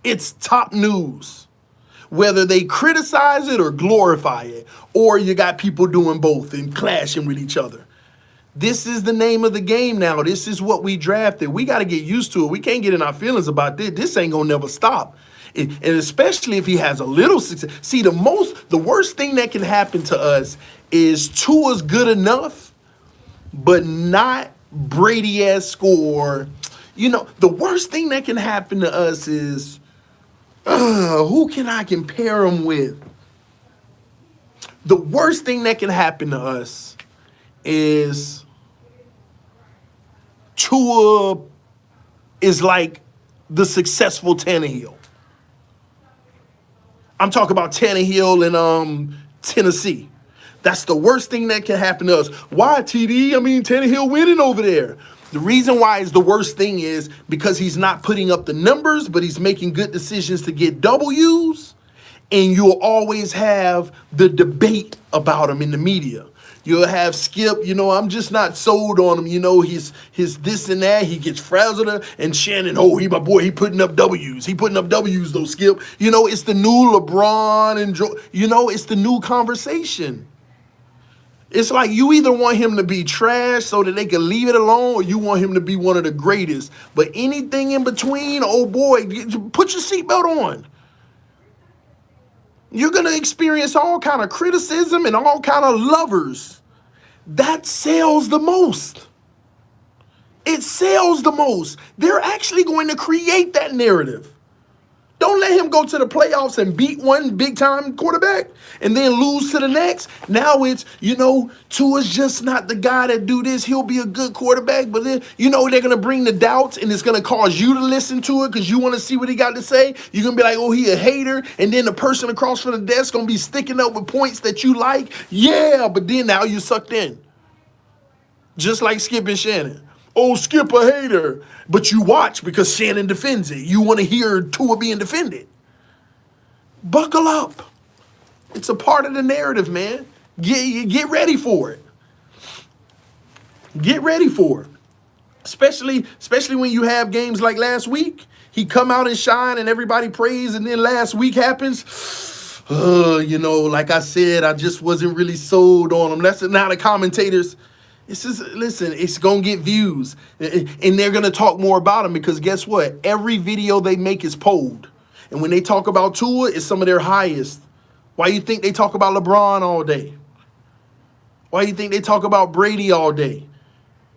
it's top news. Whether they criticize it or glorify it, or you got people doing both and clashing with each other. This is the name of the game now. This is what we drafted. We got to get used to it. We can't get in our feelings about this. This ain't gonna never stop. And especially if he has a little success. See, the worst thing that can happen to us is Tua's good enough, but not Brady-esque, or, the worst thing that can happen to us is, who can I compare him with? The worst thing that can happen to us is Tua is like the successful Tannehill. I'm talking about Tannehill in Tennessee. That's the worst thing that can happen to us. Why, TD? I mean, Tannehill winning over there. The reason why is the worst thing is because he's not putting up the numbers, but he's making good decisions to get W's. And you'll always have the debate about him in the media. You'll have Skip, I'm just not sold on him. He's this and that. He gets frazzled. And Shannon, he my boy, he putting up W's. He putting up W's though, Skip. It's the new LeBron and it's the new conversation. It's like you either want him to be trash so that they can leave it alone, or you want him to be one of the greatest. But anything in between, oh boy, put your seatbelt on. You're going to experience all kind of criticism and all kind of lovers. That sells the most. It sells the most. They're actually going to create that narrative. Don't let him go to the playoffs and beat one big-time quarterback and then lose to the next. Now it's, Tua's just not the guy that do this. He'll be a good quarterback, but then, they're going to bring the doubts, and it's going to cause you to listen to it because you want to see what he got to say. You're going to be like, oh, he a hater, and then the person across from the desk going to be sticking up with points that you like. Yeah, but then now you sucked in. Just like Skip and Shannon. Oh, Skip a hater. But you watch because Shannon defends it. You want to hear Tua being defended. Buckle up. It's a part of the narrative, man. Get ready for it. Get ready for it. Especially when you have games like last week. He come out and shine and everybody praise, and then last week happens. Like I said, I just wasn't really sold on him. That's now the commentators. Listen, it's going to get views. And they're going to talk more about him because guess what? Every video they make is polled. And when they talk about Tua, it's some of their highest. Why you think they talk about LeBron all day? Why you think they talk about Brady all day?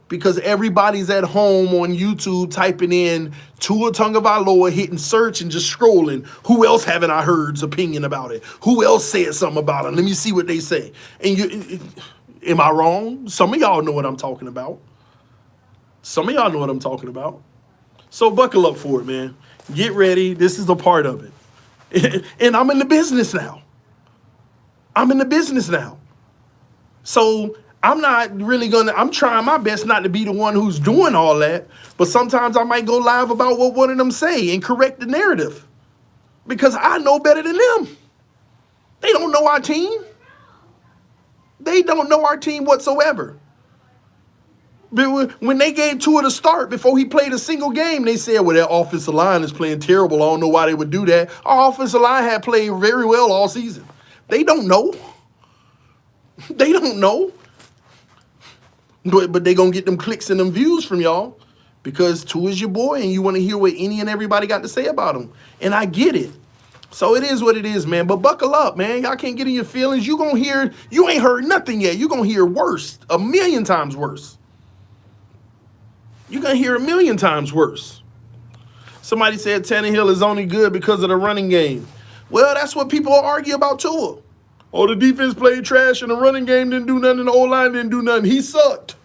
Because everybody's at home on YouTube typing in Tua Tagovailoa, hitting search and just scrolling. Who else haven't I heard's opinion about it? Who else said something about it? Let me see what they say. And am I wrong? Some of y'all know what I'm talking about. Some of y'all know what I'm talking about. So buckle up for it, man. Get ready. This is a part of it. And I'm in the business now. So I'm not really I'm trying my best not to be the one who's doing all that. But sometimes I might go live about what one of them say and correct the narrative. Because I know better than them. They don't know our team. They don't know our team whatsoever. But when they gave Tua the start before he played a single game, they said, well, that offensive line is playing terrible. I don't know why they would do that. Our offensive line had played very well all season. They don't know. They don't know. But they going to get them clicks and them views from y'all because Tua's your boy and you want to hear what any and everybody got to say about him. And I get it. So it is what it is, man. But buckle up, man. Y'all can't get in your feelings. You ain't heard nothing yet. You gonna hear worse, 1,000,000 times worse. You gonna hear 1,000,000 times worse. Somebody said Tannehill is only good because of the running game. Well, that's what people argue about Tua. Oh, the defense played trash and the running game didn't do nothing and the O-line didn't do nothing. He sucked.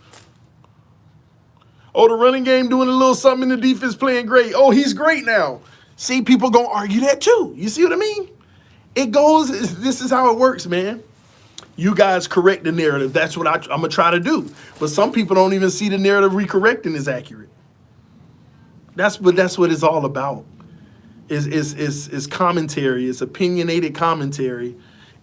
Oh, the running game doing a little something and the defense playing great. Oh, he's great now. See, people gonna argue that too. You see what I mean? This is how it works, man. You guys correct the narrative. That's what I'm gonna try to do. But some people don't even see the narrative we correcting is accurate. That's what it's all about. Is commentary. It's opinionated commentary.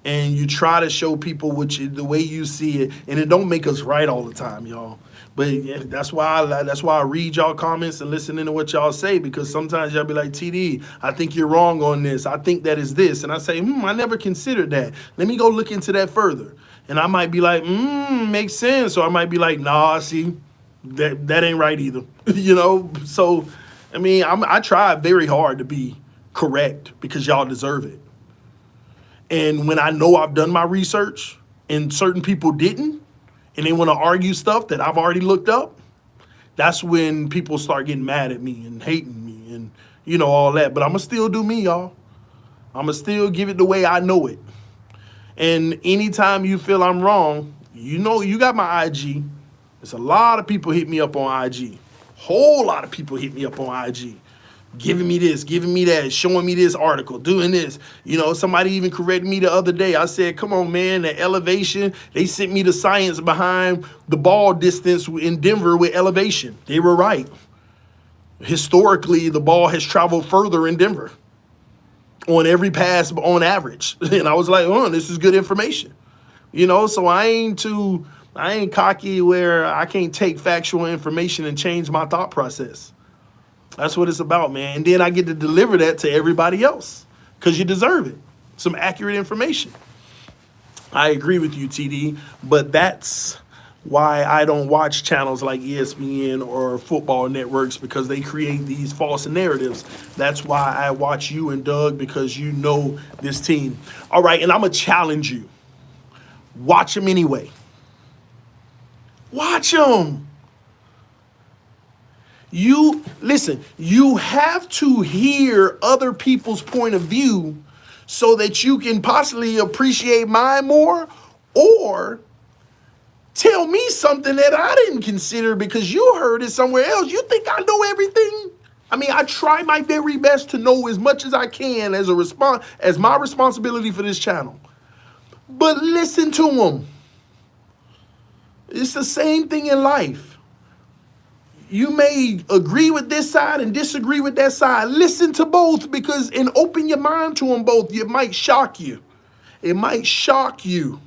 and you try to show people the way you see it, and it don't make us right all the time, y'all. But yeah, that's why I read y'all comments and listening to what y'all say, because sometimes y'all be like, TD, I think you're wrong on this. I think that is this, and I say, I never considered that. Let me go look into that further, and I might be like, makes sense, or I might be like, nah, see, that ain't right either, you know. So, I mean, I try very hard to be correct because y'all deserve it. And when I know I've done my research and certain people didn't, and they want to argue stuff that I've already looked up, that's when people start getting mad at me and hating me and, all that. But I'm going to still do me, y'all. I'm going to still give it the way I know it. And anytime you feel I'm wrong, you got my IG. There's a lot of people hit me up on IG. Whole lot of people hit me up on IG. Giving me this, giving me that, showing me this article, doing this. Somebody even corrected me the other day. I said, come on, man, the elevation. They sent me the science behind the ball distance in Denver with elevation. They were right. Historically, the ball has traveled further in Denver on every pass on average. And I was like, this is good information. So I ain't cocky where I can't take factual information and change my thought process. That's what it's about, man. And then I get to deliver that to everybody else because you deserve it. Some accurate information. I agree with you, TD, but that's why I don't watch channels like ESPN or football networks, because they create these false narratives. That's why I watch you and Doug, because you know this team. All right, and I'm going to challenge you. Watch them anyway. Watch them. You have to hear other people's point of view so that you can possibly appreciate mine more, or tell me something that I didn't consider because you heard it somewhere else. You think I know everything? I mean, I try my very best to know as much as I can as my responsibility for this channel. But listen to them. It's the same thing in life. You may agree with this side and disagree with that side. Listen to both, and open your mind to them both. It might shock you. It might shock you.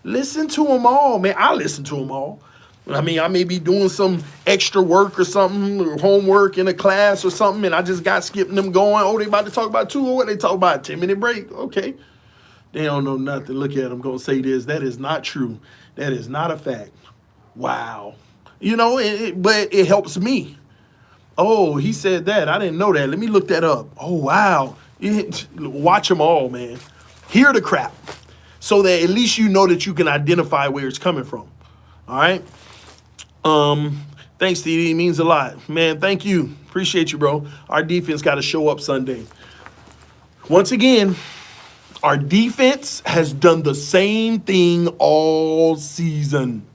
Listen to them all, man. I listen to them all. I mean, I may be doing some extra work or something, or homework in a class or something, and I just got skipping them going. Oh, they about to talk about 2 or what? They talk about a 10-minute break. Okay. They don't know nothing. Look at them. Going to say this. That is not true. That is not a fact. Wow. But it helps me. Oh, he said that. I didn't know that. Let me look that up. Oh, wow. Watch them all, man. Hear the crap, so that at least you know that you can identify where it's coming from. All right? Thanks, TD. It means a lot. Man, thank you. Appreciate you, bro. Our defense got to show up Sunday. Once again, our defense has done the same thing all season.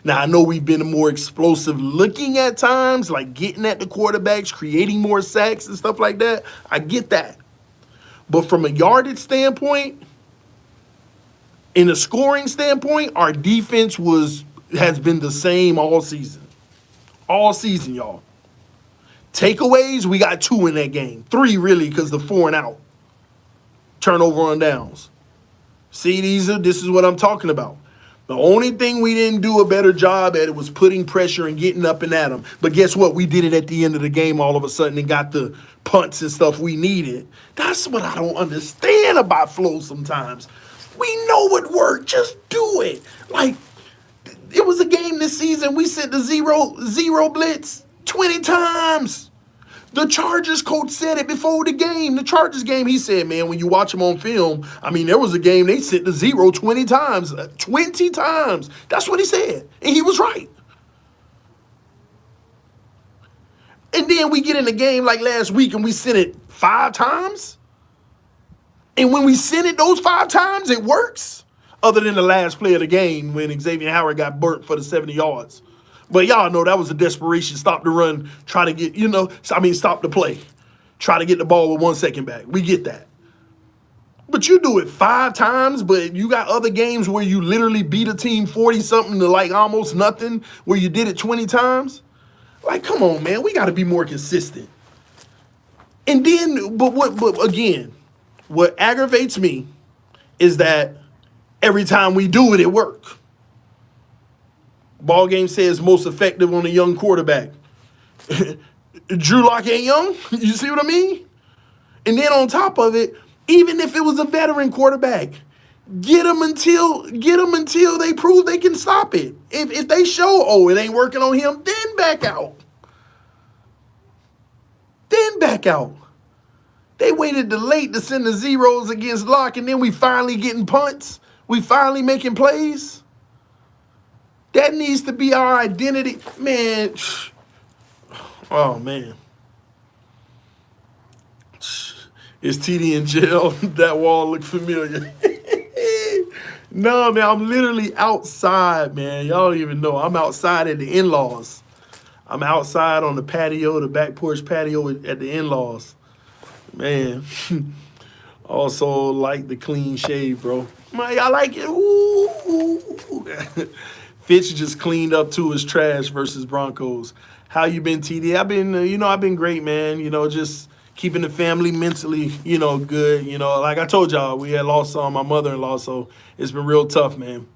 Now, I know we've been more explosive looking at times, like getting at the quarterbacks, creating more sacks and stuff like that. I get that. But from a yardage standpoint, in a scoring standpoint, our defense has been the same all season. All season, y'all. Takeaways, we got 2 in that game. 3, really, because the 4 and out. Turnover on downs. See, this is what I'm talking about. The only thing we didn't do a better job at it was putting pressure and getting up and at them. But guess what? We did it at the end of the game all of a sudden and got the punts and stuff we needed. That's what I don't understand about flow sometimes. We know what worked. Just do it. Like, it was a game this season. We sent the zero blitz 20 times. The Chargers coach said it before the game. The Chargers game, he said, man, when you watch them on film, I mean, there was a game they sent the 20 times. 20 times. That's what he said. And he was right. And then we get in the game like last week and we sent it 5 times. And when we send it those 5 times, it works. Other than the last play of the game when Xavier Howard got burnt for the 70 yards. But y'all know that was a desperation. Stop the run, try to get, stop the play. Try to get the ball with 1 second back. We get that. But you do it 5 times, but you got other games where you literally beat a team 40-something to like almost nothing, where you did it 20 times. Like, come on, man. We got to be more consistent. And then, but again, what aggravates me is that every time we do it, it works. Ball game says most effective on a young quarterback. Drew Lock ain't young. You see what I mean? And then on top of it, even if it was a veteran quarterback, get them until they prove they can stop it. If they show, oh, it ain't working on him, then back out. Then back out. They waited till late to send the zeros against Lock, and then we finally getting punts. We finally making plays. That needs to be our identity. Man, oh, man. Is TD in jail? That wall look familiar. No, man, I'm literally outside, man. Y'all don't even know. I'm outside at the in-laws. I'm outside on the patio, the back porch patio at the in-laws. Man. Also like the clean shave, bro. Man, y'all like it? Ooh. Fitch just cleaned up to his trash versus Broncos. How you been, TD? I've been great, man. Just keeping the family mentally, good. Like I told y'all, we had lost my mother-in-law, so it's been real tough, man.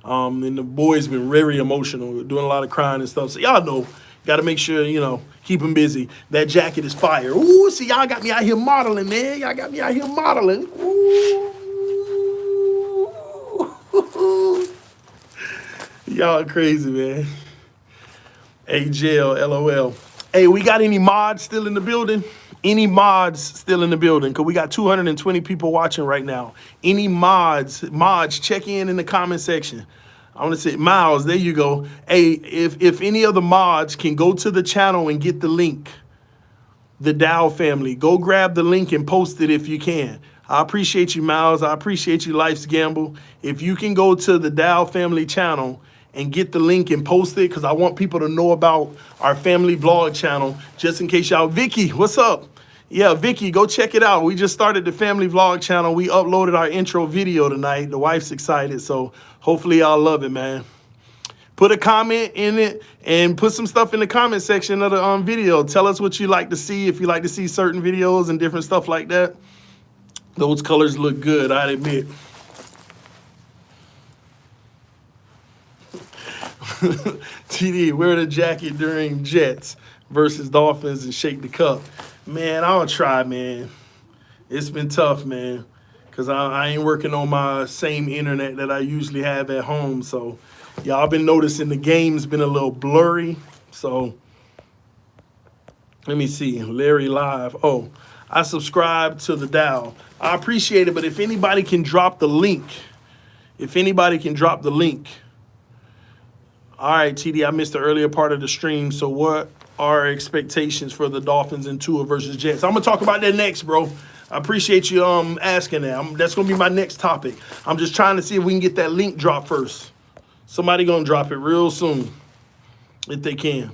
And the boys been very emotional, doing a lot of crying and stuff. So y'all know, got to make sure, keep them busy. That jacket is fire. Ooh, see, y'all got me out here modeling, man. Y'all got me out here modeling. Ooh. Y'all crazy, man. Hey, jail, LOL. Hey, we got any mods still in the building? Any mods still in the building? Because we got 220 people watching right now. Any mods, check in the comment section. I want to say, Miles, there you go. Hey, if any of the mods can go to the channel and get the link, the Dow family, go grab the link and post it if you can. I appreciate you, Miles. I appreciate you, Life's Gamble. If you can go to the Dow family channel and get the link and post it, because I want people to know about our family vlog channel, just in case y'all. Vicky, what's up? Yeah, Vicky, go check it out. We just started the family vlog channel. We uploaded our intro video tonight. The wife's excited, so hopefully y'all love it, man. Put a comment in it and put some stuff in the comment section of the video. Tell us what you like to see, if you like to see certain videos and different stuff like that. Those colors look good, I admit. TD, wear the jacket during Jets versus Dolphins and shake the cup. Man, I'll try, man. It's been tough, man, because I ain't working on my same internet that I usually have at home. So, y'all been noticing the game's been a little blurry. So, let me see. Larry Live. Oh, I subscribe to the Dow. I appreciate it, but if anybody can drop the link. All right, TD, I missed the earlier part of the stream. So what are expectations for the Dolphins and Tua versus Jets? I'm going to talk about that next, bro. I appreciate you asking that. That's going to be my next topic. I'm just trying to see if we can get that link dropped first. Somebody going to drop it real soon, if they can.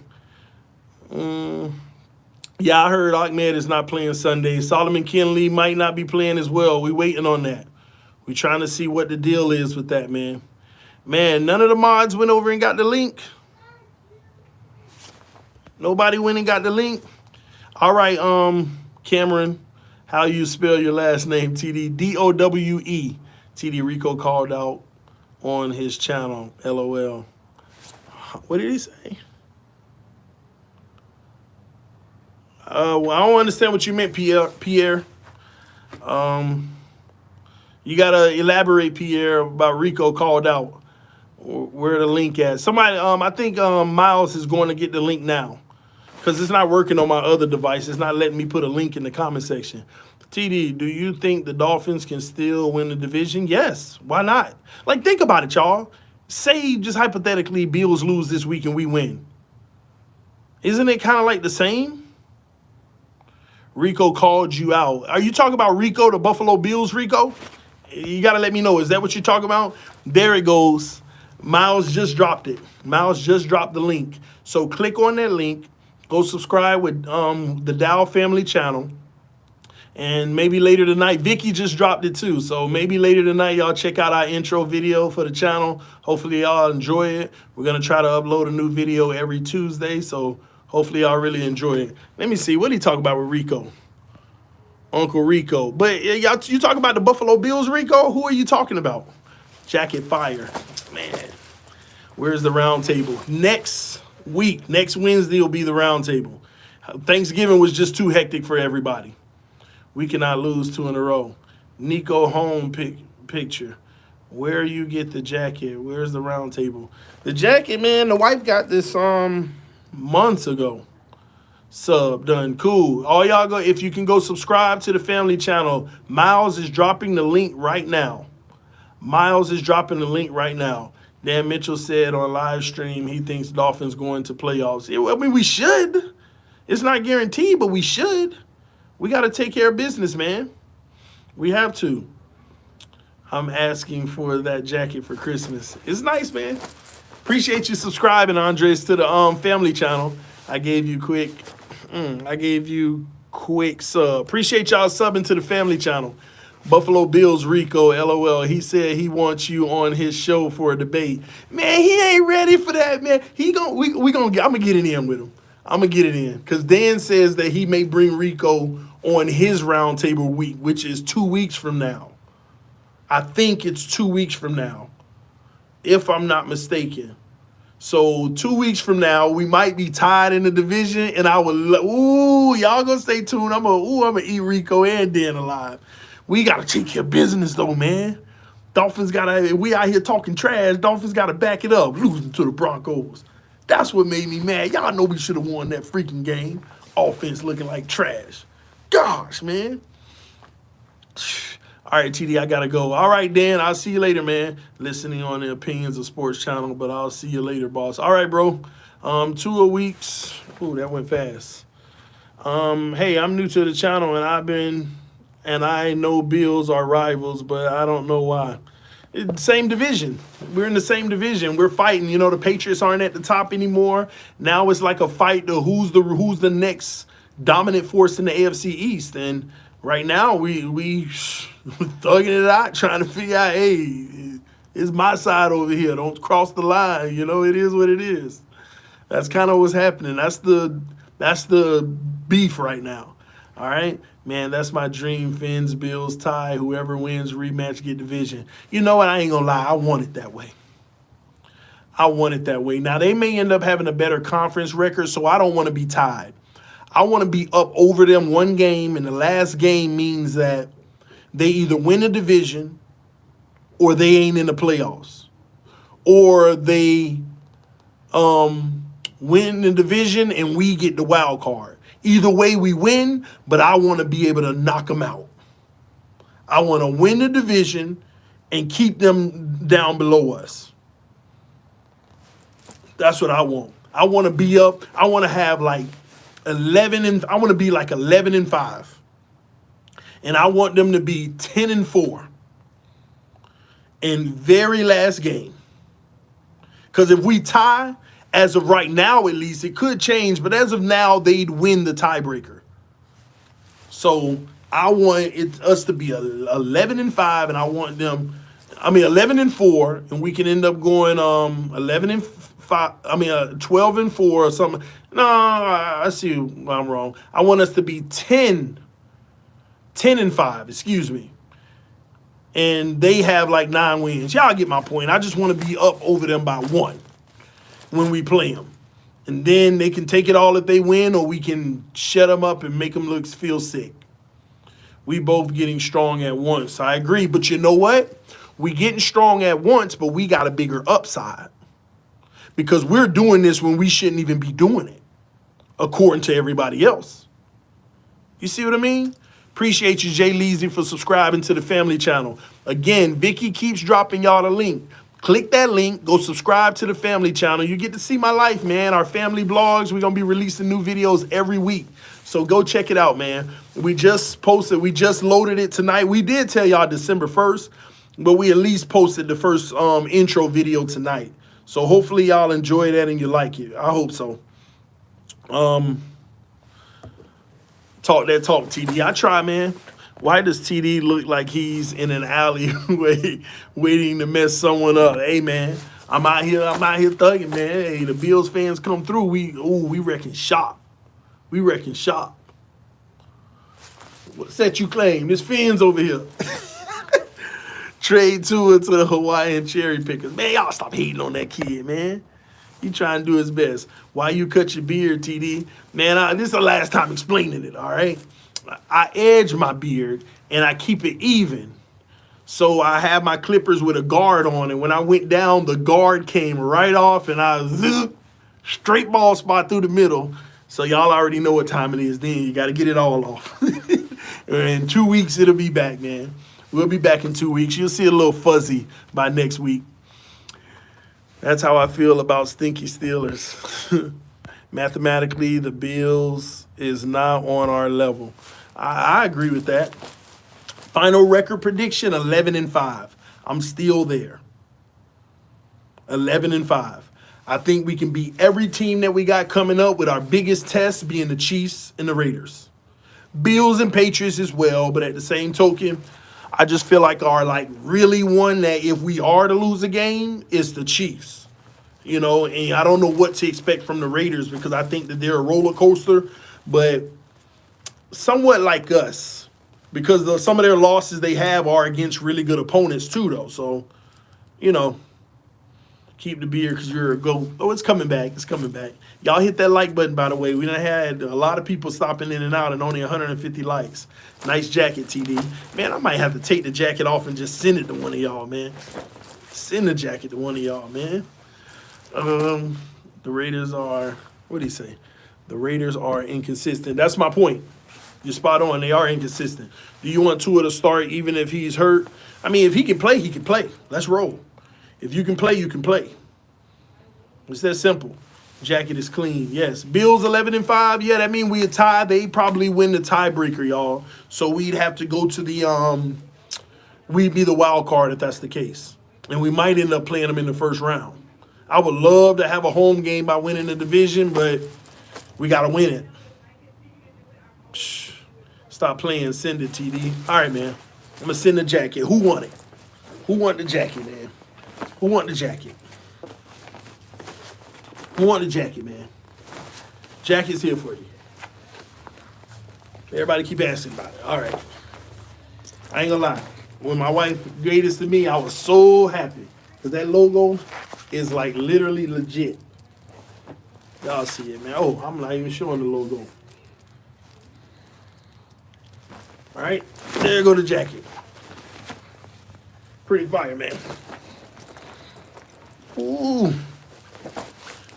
Yeah, I heard Ahmed is not playing Sunday. Solomon Kinley might not be playing as well. We waiting on that. We trying to see what the deal is with that, man. Man, none of the mods went over and got the link. Nobody went and got the link. All right, Cameron, how you spell your last name, TD? D-O-W-E. TD Rico called out on his channel, LOL. What did he say? Well, I don't understand what you meant, Pierre. You got to elaborate, Pierre, about Rico called out. Where the link at? Somebody, I think Miles is going to get the link now, because it's not working on my other device. It's not letting me put a link in the comment section. TD, do you think the Dolphins can still win the division? Yes. Why not? Like, think about it, y'all. Say, just hypothetically, Bills lose this week and we win. Isn't it kind of like the same? Rico called you out. Are you talking about Rico, the Buffalo Bills Rico? You got to let me know. Is that what you're talking about? There it goes. Miles just dropped it. Miles just dropped the link. So click on that link. Go subscribe with the Dow family channel. And maybe later tonight, Vicky just dropped it too. So maybe later tonight, y'all check out our intro video for the channel. Hopefully y'all enjoy it. We're going to try to upload a new video every Tuesday. So hopefully y'all really enjoy it. Let me see. What did he talk about with Rico? Uncle Rico. But y'all, you talking about the Buffalo Bills, Rico? Who are you talking about? Jacket Fire. Man, where's the round table? Next week, next Wednesday will be the round table. Thanksgiving was just too hectic for everybody. We cannot lose 2 in a row. Nico home picture. Where you get the jacket? Where's the round table? The jacket, man, the wife got this months ago. Sub done. Cool. All y'all go, if you can go subscribe to the family channel. Miles is dropping the link right now. Miles is dropping the link right now. Dan Mitchell said on live stream he thinks Dolphins going to playoffs. I mean, we should. It's not guaranteed, but we should. We got to take care of business, man. We have to. I'm asking for that jacket for Christmas. It's nice, man. Appreciate you subscribing, Andres, to the family channel. I gave you quick sub. Appreciate y'all subbing to the family channel. Buffalo Bills Rico, LOL. He said he wants you on his show for a debate. Man, he ain't ready for that, man. I'm gonna get it in with him. I'm gonna get it in. Because Dan says that he may bring Rico on his roundtable week, which is 2 weeks from now. I think it's 2 weeks from now, if I'm not mistaken. So 2 weeks from now, we might be tied in the division, and I would, y'all gonna stay tuned. I'm gonna eat Rico and Dan alive. We gotta take care of business though, man. We out here talking trash. Dolphins gotta back it up, losing to the Broncos. That's what made me mad. Y'all know we should have won that freaking game. Offense looking like trash. Gosh, man. All right, TD, I got to go. All right, Dan, I'll see you later, man. Listening on the Opinions of Sports channel, but I'll see you later, boss. All right, bro. 2 weeks. Ooh, that went fast. Hey, I'm new to the channel, and I know Bills are rivals, but I don't know why. Same division. We're in the same division. We're fighting. You know, the Patriots aren't at the top anymore. Now it's like a fight to who's the next dominant force in the AFC East. And right now we thugging it out, trying to figure out, hey, it's my side over here. Don't cross the line. You know, it is what it is. That's kind of what's happening. That's the beef right now. All right, man, that's my dream. Fins, Bills, tie. Whoever wins, rematch, get division. You know what? I ain't gonna lie. I want it that way. I want it that way. Now, they may end up having a better conference record, so I don't want to be tied. I want to be up over them one game, and the last game means that they either win a division or they ain't in the playoffs. Or they win the division and we get the wild card. Either way, we win, but I want to be able to knock them out. I want to win the division and keep them down below us. That's what I want. I want to be up. I want to have like 11 and I want to be like 11-5. And I want them to be 10-4 in very last game. Because if we tie, as of right now, at least, it could change, but as of now, they'd win the tiebreaker. So I want us to be 11-5, and I want them, 11-4, and we can end up going 11-5. 12-4 or something. No, I see I'm wrong. I want us to be 10-5, excuse me. And they have like 9 wins. Y'all get my point. I just want to be up over them by 1 when we play them. And then they can take it all if they win, or we can shut them up and make them feel sick. We both getting strong at once. I agree. But you know what? We getting strong at once, but we got a bigger upside. Because we're doing this when we shouldn't even be doing it, according to everybody else. You see what I mean? Appreciate you, Jay Leezy, for subscribing to the family channel. Again, Vicky keeps dropping y'all the link. Click that link. Go subscribe to the family channel. You get to see my life, man. Our family blogs. We're going to be releasing new videos every week. So go check it out, man. We just posted. We just loaded it tonight. We did tell y'all December 1st, but we at least posted the first intro video tonight. So hopefully y'all enjoy that and you like it. I hope so. Talk that talk, TD. I try, man. Why does TD look like he's in an alleyway waiting to mess someone up? Hey, man, I'm out here thugging, man. Hey, the Bills fans come through. We wrecking shop. We wrecking shop. What set you claim? There's fins over here. Trade Tua to the Hawaiian cherry pickers. Man, y'all stop hating on that kid, man. He trying to do his best. Why you cut your beard, TD? Man, this is the last time explaining it, all right? I edge my beard, and I keep it even. So I have my clippers with a guard on, and when I went down, the guard came right off, and I zoop, straight ball spot through the middle. So y'all already know what time it is then. You got to get it all off. In 2 weeks, it'll be back, man. We'll be back in 2 weeks. You'll see it a little fuzzy by next week. That's how I feel about stinky Steelers. Mathematically, the Bills is not on our level. I agree with that. Final record prediction, 11-5. I'm still there. 11-5. I think we can beat every team that we got coming up, with our biggest test being the Chiefs and the Raiders. Bills and Patriots as well, but at the same token, I just feel like our really one that if we are to lose a game is the Chiefs. You know, and I don't know what to expect from the Raiders because I think that they're a roller coaster, but somewhat like us, because some of their losses they have are against really good opponents too, though. So, you know, keep the beer because you're a GOAT. Oh, it's coming back. It's coming back. Y'all hit that like button, by the way. We done had a lot of people stopping in and out and only 150 likes. Nice jacket, TD. Man, I might have to take the jacket off and just send it to one of y'all, man. Send the jacket to one of y'all, man. The Raiders are, what do you say? The Raiders are inconsistent. That's my point. You're spot on. They are inconsistent. Do you want Tua to start even if he's hurt? I mean, if he can play, he can play. Let's roll. If you can play, you can play. It's that simple. Jacket is clean. Yes. Bills 11-5. Yeah, that means we a tie. They probably win the tiebreaker, y'all. So we'd have to go to the we'd be the wild card if that's the case. And we might end up playing them in the first round. I would love to have a home game by winning the division, but we got to win it. Shh. Stop playing. Send it, TD. All right, man. I'm going to send the jacket. Who want it? Who want the jacket, man? Who want the jacket? Who want the jacket, man? Jacket's here for you. Everybody keep asking about it. All right. I ain't gonna lie. When my wife gave this to me, I was so happy. Because that logo is like literally legit. Y'all see it, man. Oh, I'm not even showing the logo. All right. There go the jacket. Pretty fire, man. Ooh.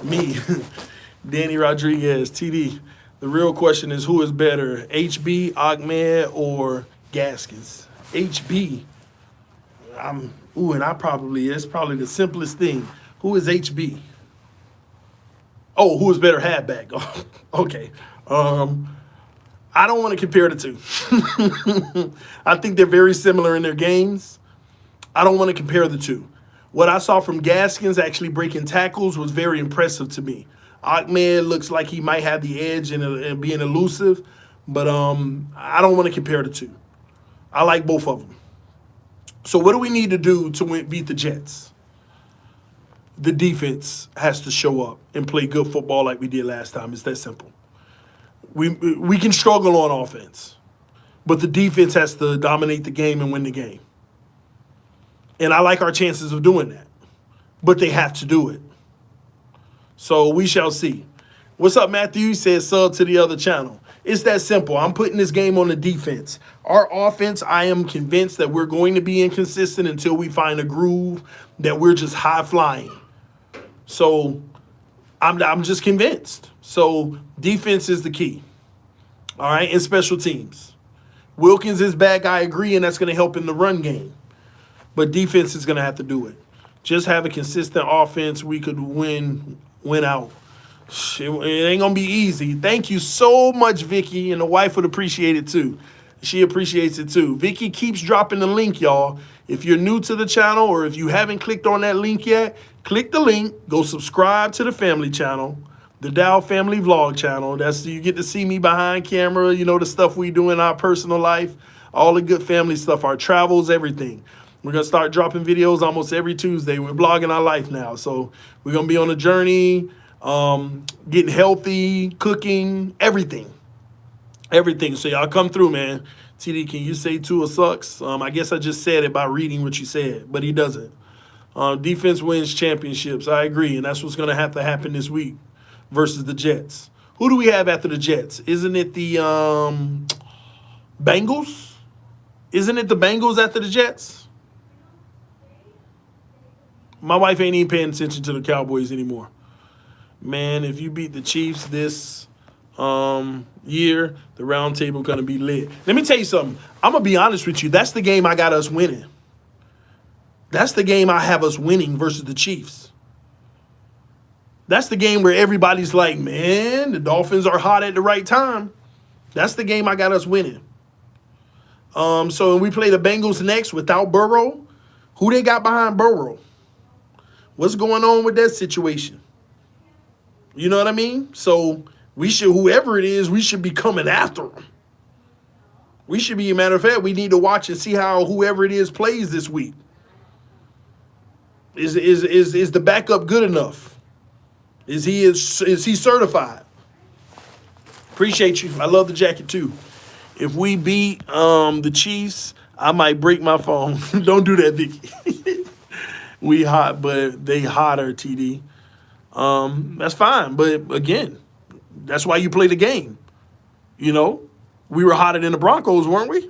Me. Danny Rodriguez, TD. The real question is who is better, HB, Ahmed, or Gaskins? HB. And it's probably the simplest thing. Who is HB? Oh, who is better halfback? Oh, okay. I don't want to compare the two. I think they're very similar in their games. I don't want to compare the two. What I saw from Gaskins actually breaking tackles was very impressive to me. Ahmed looks like he might have the edge and being elusive, but I don't want to compare the two. I like both of them. So what do we need to do to beat the Jets? The defense has to show up and play good football like we did last time. It's that simple. We can struggle on offense, but the defense has to dominate the game and win the game. And I like our chances of doing that. But they have to do it. So we shall see. What's up, Matthew? He says sub to the other channel. It's that simple. I'm putting this game on the defense. Our offense, I am convinced that we're going to be inconsistent until we find a groove that we're just high flying. So I'm just convinced. So defense is the key. All right, and special teams. Wilkins is back, I agree, and that's going to help in the run game. But defense is going to have to do it. Just have a consistent offense. We could win out. It ain't going to be easy. Thank you so much, Vicky, and the wife would appreciate it too. She appreciates it too. Vicky keeps dropping the link, y'all. If you're new to the channel or if you haven't clicked on that link yet, click the link. Go subscribe to the family channel, the Dow Family Vlog channel. That's you get to see me behind camera, you know, the stuff we do in our personal life, all the good family stuff, our travels, everything. We're going to start dropping videos almost every Tuesday. We're blogging our life now. So we're going to be on a journey, getting healthy, cooking, everything. Everything. So y'all come through, man. TD, can you say Tua sucks? I guess I just said it by reading what you said, but he doesn't. Defense wins championships. I agree, and that's what's going to have to happen this week versus the Jets. Who do we have after the Jets? Isn't it the Bengals? Isn't it the Bengals after the Jets? My wife ain't even paying attention to the Cowboys anymore. Man, if you beat the Chiefs this year, the round table going to be lit. Let me tell you something. I'm going to be honest with you. That's the game I got us winning. That's the game I have us winning versus the Chiefs. That's the game where everybody's like, man, the Dolphins are hot at the right time. That's the game I got us winning. So we play the Bengals next without Burrow. Who they got behind Burrow? What's going on with that situation? You know what I mean? So we should, whoever it is, we should be coming after them. We should be, a matter of fact, we need to watch and see how whoever it is plays this week. Is the backup good enough? Is he certified? Appreciate you. I love the jacket too. If we beat the Chiefs, I might break my phone. Don't do that, Vicky. We hot, but they hotter, TD. That's fine. But again, that's why you play the game. You know, we were hotter than the Broncos, weren't we?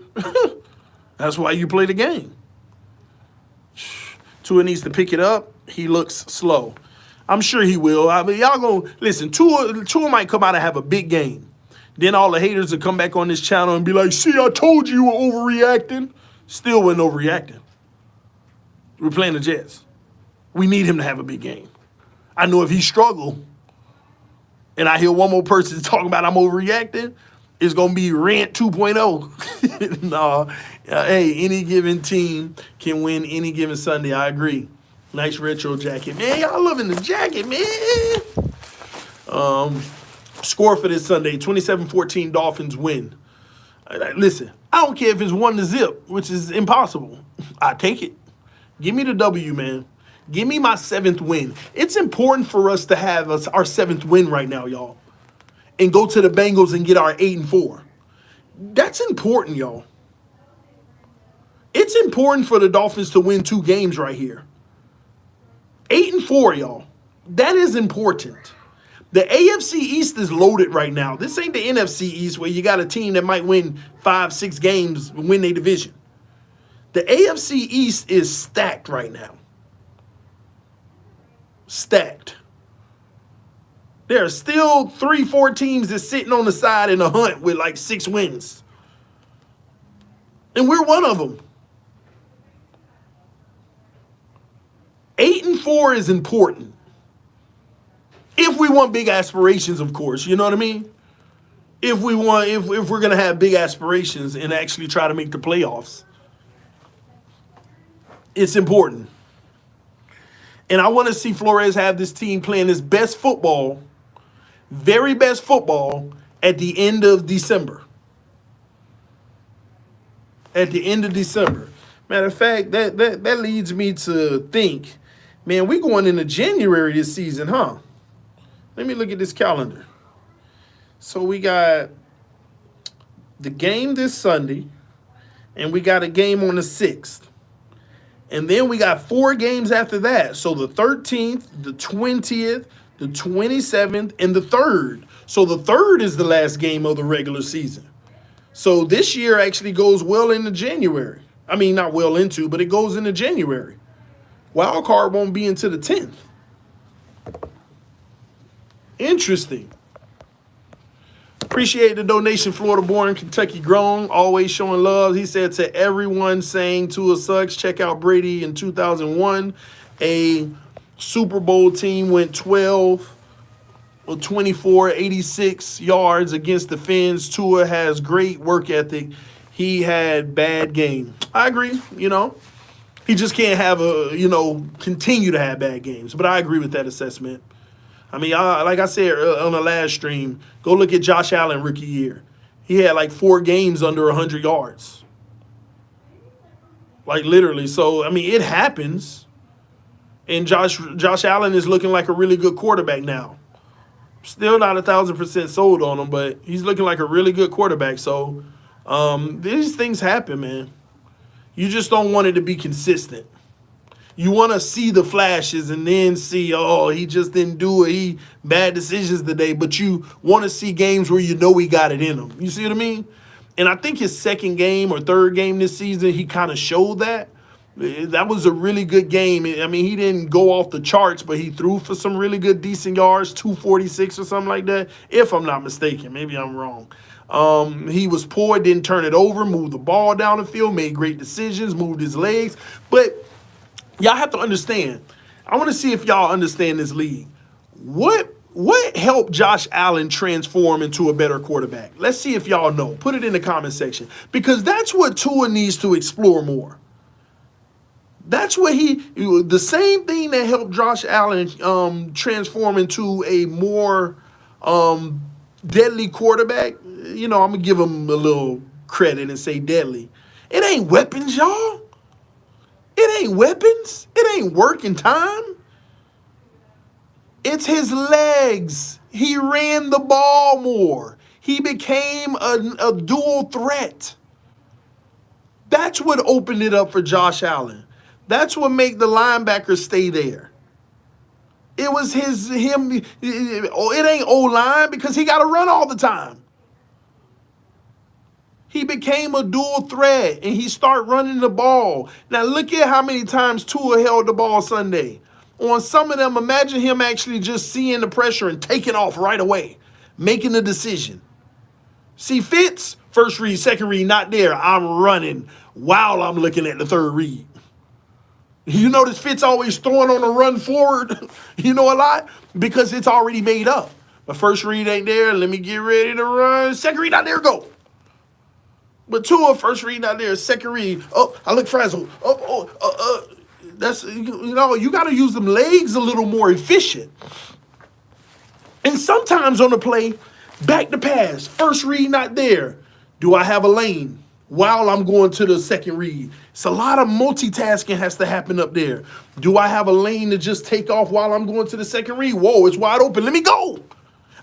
That's why you play the game. Tua needs to pick it up. He looks slow. I'm sure he will. I mean, y'all gonna listen. Tua might come out and have a big game. Then all the haters will come back on this channel and be like, "See, I told you were overreacting." Still wasn't overreacting. We're playing the Jets. We need him to have a big game. I know if he struggle, and I hear one more person talking about I'm overreacting, it's gonna be rant 2.0. No, hey, any given team can win any given Sunday. I agree. Nice retro jacket, man. Y'all loving the jacket, man. Score for this Sunday: 27-14 Dolphins win. Listen, I don't care if it's 1-0, which is impossible. I take it. Give me the W, man. Give me my 7th win. It's important for us to have our 7th win right now, y'all, and go to the Bengals and get our 8-4. That's important, y'all. It's important for the Dolphins to win 2 games right here. 8-4, y'all. That is important. The AFC East is loaded right now. This ain't the NFC East where you got a team that might win 5-6 games and win their division. The AFC East is stacked right now. Stacked. There are still 3-4 teams that's sitting on the side in a hunt with like 6 wins. And we're one of them. 8-4 is important. If we want big aspirations, of course, you know what I mean? If we're going to have big aspirations and actually try to make the playoffs, it's important. And I want to see Flores have this team playing his best football, very best football, at the end of December. At the end of December. Matter of fact, that leads me to think, man, we going into January this season, huh? Let me look at this calendar. So we got the game this Sunday, and we got a game on the 6th. And then we got 4 games after that. So the 13th, the 20th, the 27th, and the 3rd. So the 3rd is the last game of the regular season. So this year actually goes well into January. I mean, not well into, but it goes into January. Wild card won't be until the 10th. Interesting. Appreciate the donation, Florida born, Kentucky grown, always showing love. He said to everyone saying Tua sucks, check out Brady in 2001. A Super Bowl team went 12 or 24, 86 yards against the Fins. Tua has great work ethic. He had bad game. I agree, you know. He just can't have continue to have bad games. But I agree with that assessment. I mean, like I said on the last stream, go look at Josh Allen rookie year. He had like 4 games under 100 yards. Like literally. So, I mean, it happens. And Josh Allen is looking like a really good quarterback now. Still not 1,000% sold on him, but he's looking like a really good quarterback. So, These things happen, man. You just don't want it to be consistent. You want to see the flashes and then see, oh, he just didn't do it. He bad decisions today. But you want to see games where you know he got it in him. You see what I mean? And I think his second game or third game this season, he kind of showed that. That was a really good game. I mean, he didn't go off the charts, but he threw for some really good, decent yards, 246 or something like that, if I'm not mistaken. Maybe I'm wrong. He was poor, didn't turn it over, moved the ball down the field, made great decisions, moved his legs. But y'all have to understand. I want to see if y'all understand this league. What helped Josh Allen transform into a better quarterback? Let's see if y'all know. Put it in the comment section. Because that's what Tua needs to explore more. That's what the same thing that helped Josh Allen transform into a more deadly quarterback. You know, I'm going to give him a little credit and say deadly. It ain't weapons, y'all. It ain't weapons. It ain't working time. It's his legs. He ran the ball more. He became a dual threat. That's what opened it up for Josh Allen. That's what made the linebackers stay there. It was him. It ain't O-line because he got to run all the time. He became a dual threat, and he started running the ball. Now, look at how many times Tua held the ball Sunday. On some of them, imagine him actually just seeing the pressure and taking off right away, making a decision. See, Fitz, first read, second read, not there. I'm running while I'm looking at the third read. You notice Fitz always throwing on a run forward, a lot? Because it's already made up. The first read ain't there. Let me get ready to run. Second read, not there, go. But Tua, first read not there, second read. Oh, I look frazzled. That's, you got to use them legs a little more efficient. And sometimes on the play, back to pass. First read not there. Do I have a lane while I'm going to the second read? It's a lot of multitasking has to happen up there. Do I have a lane to just take off while I'm going to the second read? Whoa, it's wide open. Let me go.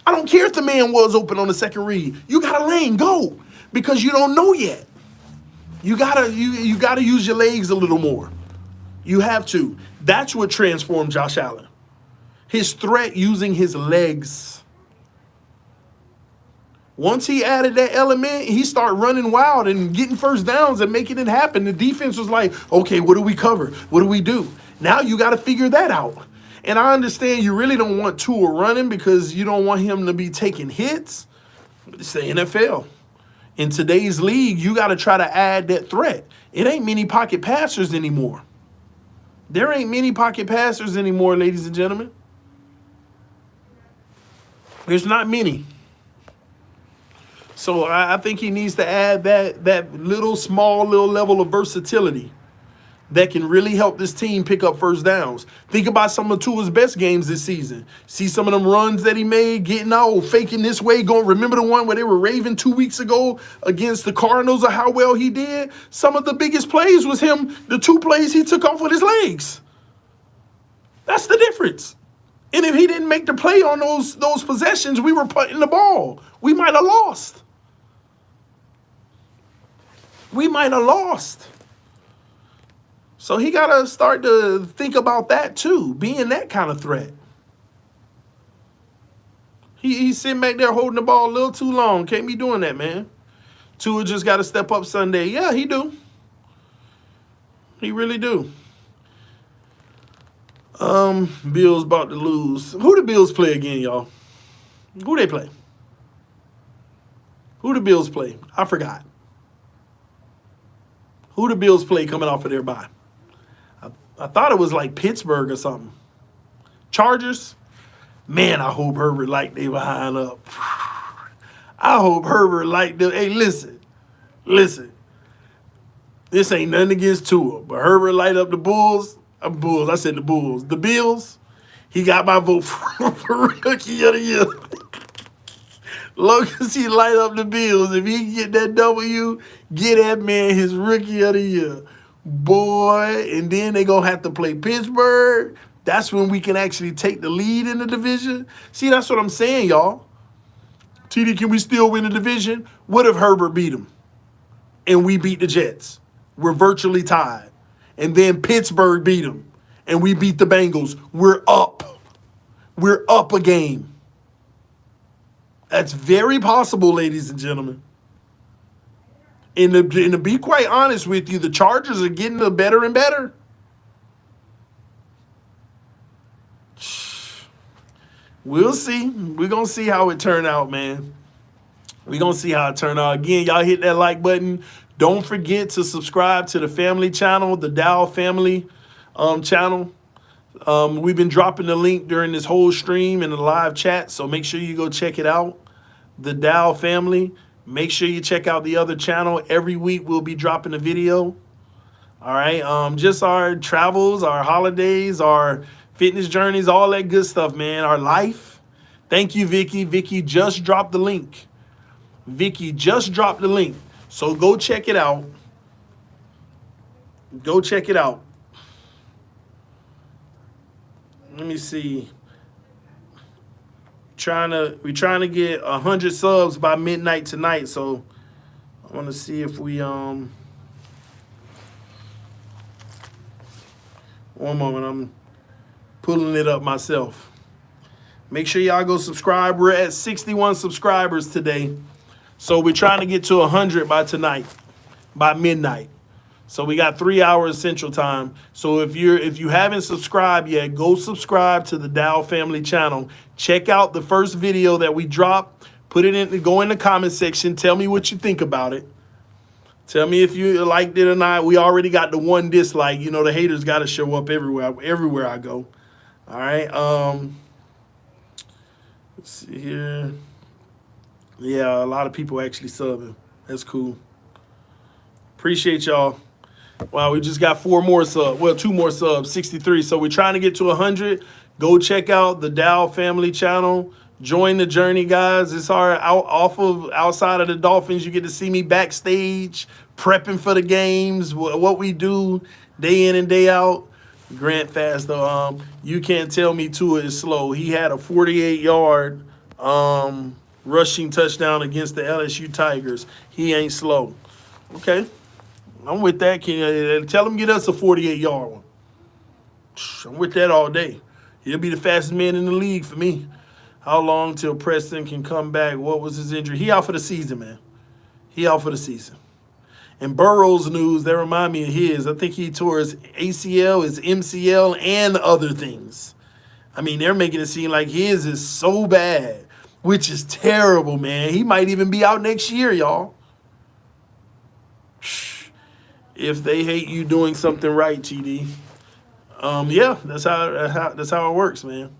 I don't care if the man was open on the second read. You got a lane, go. Because you don't know yet. You gotta use your legs a little more. You have to. That's what transformed Josh Allen. His threat using his legs. Once he added that element, he started running wild and getting first downs and making it happen. The defense was like, okay, what do we cover? What do we do? Now you got to figure that out. And I understand you really don't want Tua running because you don't want him to be taking hits. But it's the NFL. In today's league, you got to try to add that threat. It ain't many pocket passers anymore. There ain't many pocket passers anymore, ladies and gentlemen. There's not many. So I think he needs to add that small level of versatility that can really help this team pick up first downs. Think about some of Tua's best games this season. See some of them runs that he made, getting out, faking this way, going. Remember the one where they were raving 2 weeks ago against the Cardinals of how well he did? Some of the biggest plays was him, the 2 plays he took off with his legs. That's the difference. And if he didn't make the play on those possessions, we were putting the ball. We might have lost. So he got to start to think about that too, being that kind of threat. He's sitting back there holding the ball a little too long. Can't be doing that, man. Tua just got to step up Sunday. Yeah, he do. He really do. Bills about to lose. Who the Bills play again, y'all? Who they play? Who the Bills play? I forgot. Who the Bills play coming off of their bye? I thought it was like Pittsburgh or something. Chargers? Man, I hope Herbert light they behind up. I hope Herbert light them. Hey, listen. This ain't nothing against Tua, but Herbert light up the Bulls. Bulls. I said the Bulls. The Bills. He got my vote for Rookie of the Year. Long as he light up the Bills, if he can get that W, get that man his Rookie of the Year. Boy, and then they going to have to play Pittsburgh. That's when we can actually take the lead in the division. See, that's what I'm saying, y'all. TD, can we still win the division? What if Herbert beat him? and we beat the Jets. We're virtually tied. And then Pittsburgh beat them, and we beat the Bengals. We're up. We're up a game. That's very possible, ladies and gentlemen. And to be quite honest with you, the Chargers are getting better and better. We'll see. We're going to see how it turn out, man. We're going to see how it turn out. Again, y'all hit that like button. Don't forget to subscribe to the family channel, the Dow family channel. We've been dropping the link during this whole stream in the live chat, so make sure you go check it out. The Dow family. Make sure you check out the other channel. Every week we'll be dropping a video. All right. Just our travels, our holidays, our fitness journeys, all that good stuff, man. Our life. Thank you, Vicky. Vicky just dropped the link. Vicky just dropped the link. So go check it out. Go check it out. Let me see. We're trying to get 100 subs by midnight tonight, so I want to see if we one moment, I'm pulling it up myself. Make sure y'all go subscribe. We're at 61 subscribers today, so we're trying to get to 100 by tonight, by midnight. So we got 3 hours Central Time. So if you haven't subscribed yet, go subscribe to the Dow Family channel. Check out the first video that we dropped. Go in the comment section. Tell me what you think about it. Tell me if you liked it or not. We already got the one dislike. You know, the haters got to show up everywhere I go. All right. Let's see here. Yeah, a lot of people actually subbing. That's cool. Appreciate y'all. Wow, we just got 4 more subs. Well, 2 more subs, 63. So we're trying to get to 100. Go check out the Dow Family channel. Join the journey, guys. It's outside of the Dolphins. You get to see me backstage, prepping for the games, what we do day in and day out. Grant Fast, though, you can't tell me Tua is slow. He had a 48-yard rushing touchdown against the LSU Tigers. He ain't slow. Okay. I'm with that. Can you tell him get us a 48-yard one? I'm with that all day. He'll be the fastest man in the league for me. How long till Preston can come back? What was his injury? He out for the season, man. He out for the season. And Burrow's news, that remind me of his. I think he tore his ACL, his MCL, and other things. I mean, they're making it seem like his is so bad, which is terrible, man. He might even be out next year, y'all. If they hate you doing something right, TD. Yeah, that's how it works, man.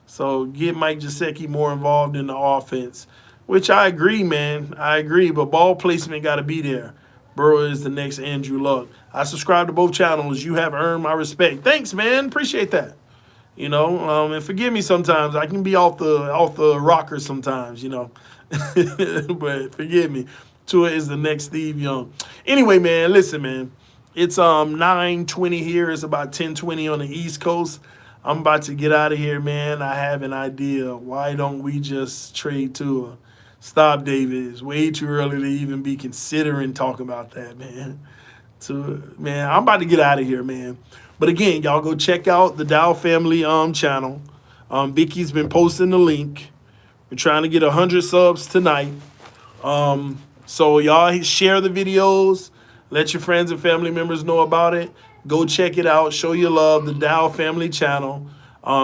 So get Mike Gesicki more involved in the offense, which I agree, man. I agree, but ball placement got to be there. Burrow is the next Andrew Luck. I subscribe to both channels. You have earned my respect. Thanks, man. Appreciate that. You know, and forgive me sometimes. I can be off the rocker sometimes, you know. But forgive me. Tua is the next Steve Young. Anyway, man, listen, man. It's 9:20 here. It's about 10:20 on the East Coast. I'm about to get out of here, man. I have an idea. Why don't we just trade Tua? Stop, David. It's way too early to even be considering talking about that, man. Man, I'm about to get out of here, man. But again, y'all go check out the Dow Family channel. Vicky's been posting the link. We're trying to get 100 subs tonight. So y'all share the videos. Let your friends and family members know about it. Go check it out. Show your love. The Dow Family channel.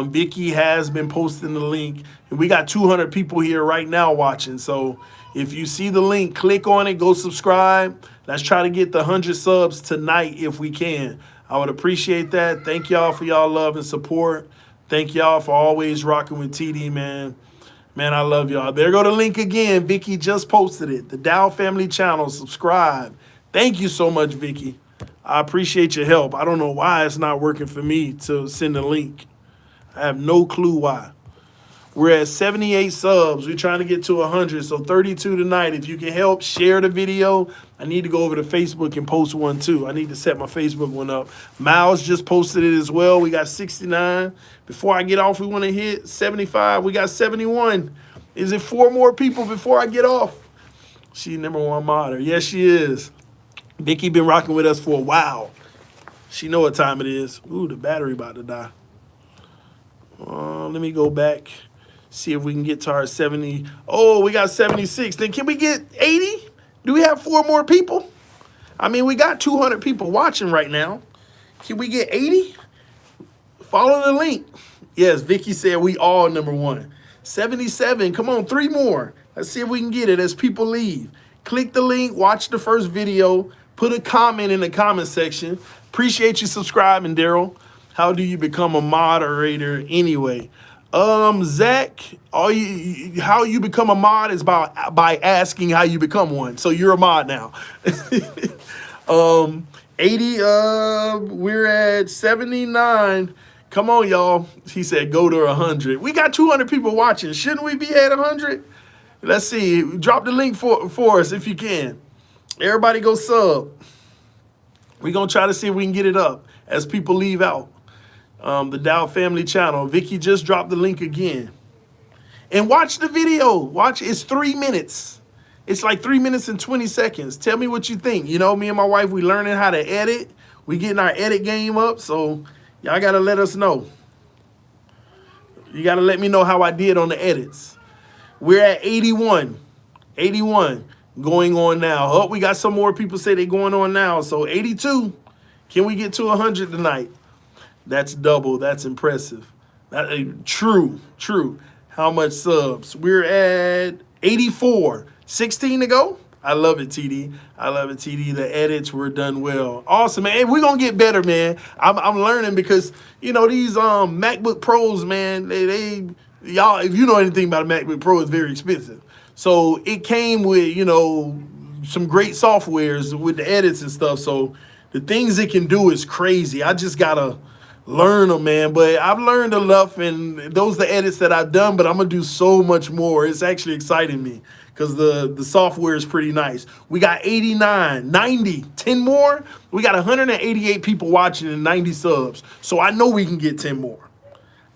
Vicky has been posting the link. And we got 200 people here right now watching. So if you see the link, click on it. Go subscribe. Let's try to get the 100 subs tonight if we can. I would appreciate that. Thank y'all for y'all love and support. Thank y'all for always rocking with TD, man. Man, I love y'all. There go the link again. Vicky just posted it. The Dow Family channel. Subscribe. Thank you so much, Vicky. I appreciate your help. I don't know why it's not working for me to send a link. I have no clue why. We're at 78 subs. We're trying to get to 100, so 32 tonight. If you can help, share the video. I need to go over to Facebook and post one too. I need to set my Facebook one up. Miles just posted it as well. We got 69. Before I get off, we want to hit 75. We got 71. Is it 4 more people before I get off? She #1 modder. Yes, she is. Vicky been rocking with us for a while. She know what time it is. Ooh, the battery about to die. Let me go back. See if we can get to our 70. Oh, we got 76. Then can we get 80? Do we have 4 more people? I mean, we got 200 people watching right now. Can we get 80? Follow the link. Yes, Vicky said we all #1. 77. Come on, 3 more. Let's see if we can get it as people leave. Click the link. Watch the first video. Put a comment in the comment section. Appreciate you subscribing, Daryl. How do you become a moderator anyway? Zach, how you become a mod is by asking how you become one. So you're a mod now. 80, we're at 79. Come on, y'all. He said go to 100. We got 200 people watching. Shouldn't we be at 100? Let's see. Drop the link for us if you can. Everybody go sub. We're going to try to see if we can get it up as people leave out. The Dow Family channel. Vicky just dropped the link again. And watch the video. Watch. It's 3 minutes. It's like 3 minutes and 20 seconds. Tell me what you think. You know, me and my wife, we learning how to edit. We getting our edit game up. So y'all got to let us know. You got to let me know how I did on the edits. We're at 81. 81 going on now. Oh, we got some more people say they're going on now. So 82. Can we get to 100 tonight? That's double. That's impressive. True. How much subs? We're at 84. 16 to go. I love it, TD. I love it, TD. The edits were done well. Awesome, man. Hey, we're going to get better, man. I'm learning because, you know, these MacBook Pros, man, y'all, if you know anything about a MacBook Pro, it's very expensive. So it came with, you know, some great softwares with the edits and stuff. So the things it can do is crazy. I just got to learn them, man. But I've learned enough, and those are the edits that I've done, but I'm going to do so much more. It's actually exciting me because the software is pretty nice. We got 89, 90, 10 more. We got 188 people watching and 90 subs. So I know we can get 10 more.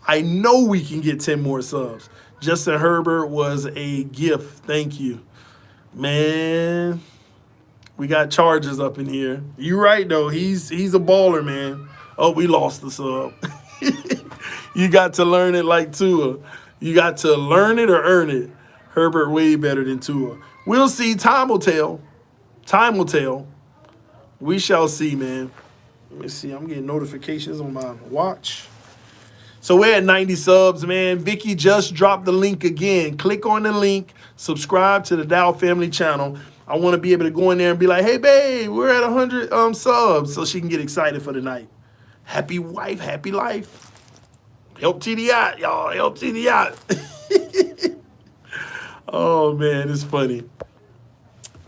I know we can get 10 more subs. Justin Herbert was a gift. Thank you. Man, we got Chargers up in here. You're right, though. He's a baller, man. Oh, we lost the sub. You got to learn it like Tua. You got to learn it or earn it. Herbert way better than Tua. We'll see. Time will tell. Time will tell. We shall see, man. Let me see. I'm getting notifications on my watch. So we're at 90 subs, man. Vicky just dropped the link again. Click on the link. Subscribe to the Dow Family channel. I want to be able to go in there and be like, hey, babe, we're at 100 subs, so she can get excited for the night. Happy wife, happy life. Help TD out, y'all. Help TD out. Oh, man, it's funny.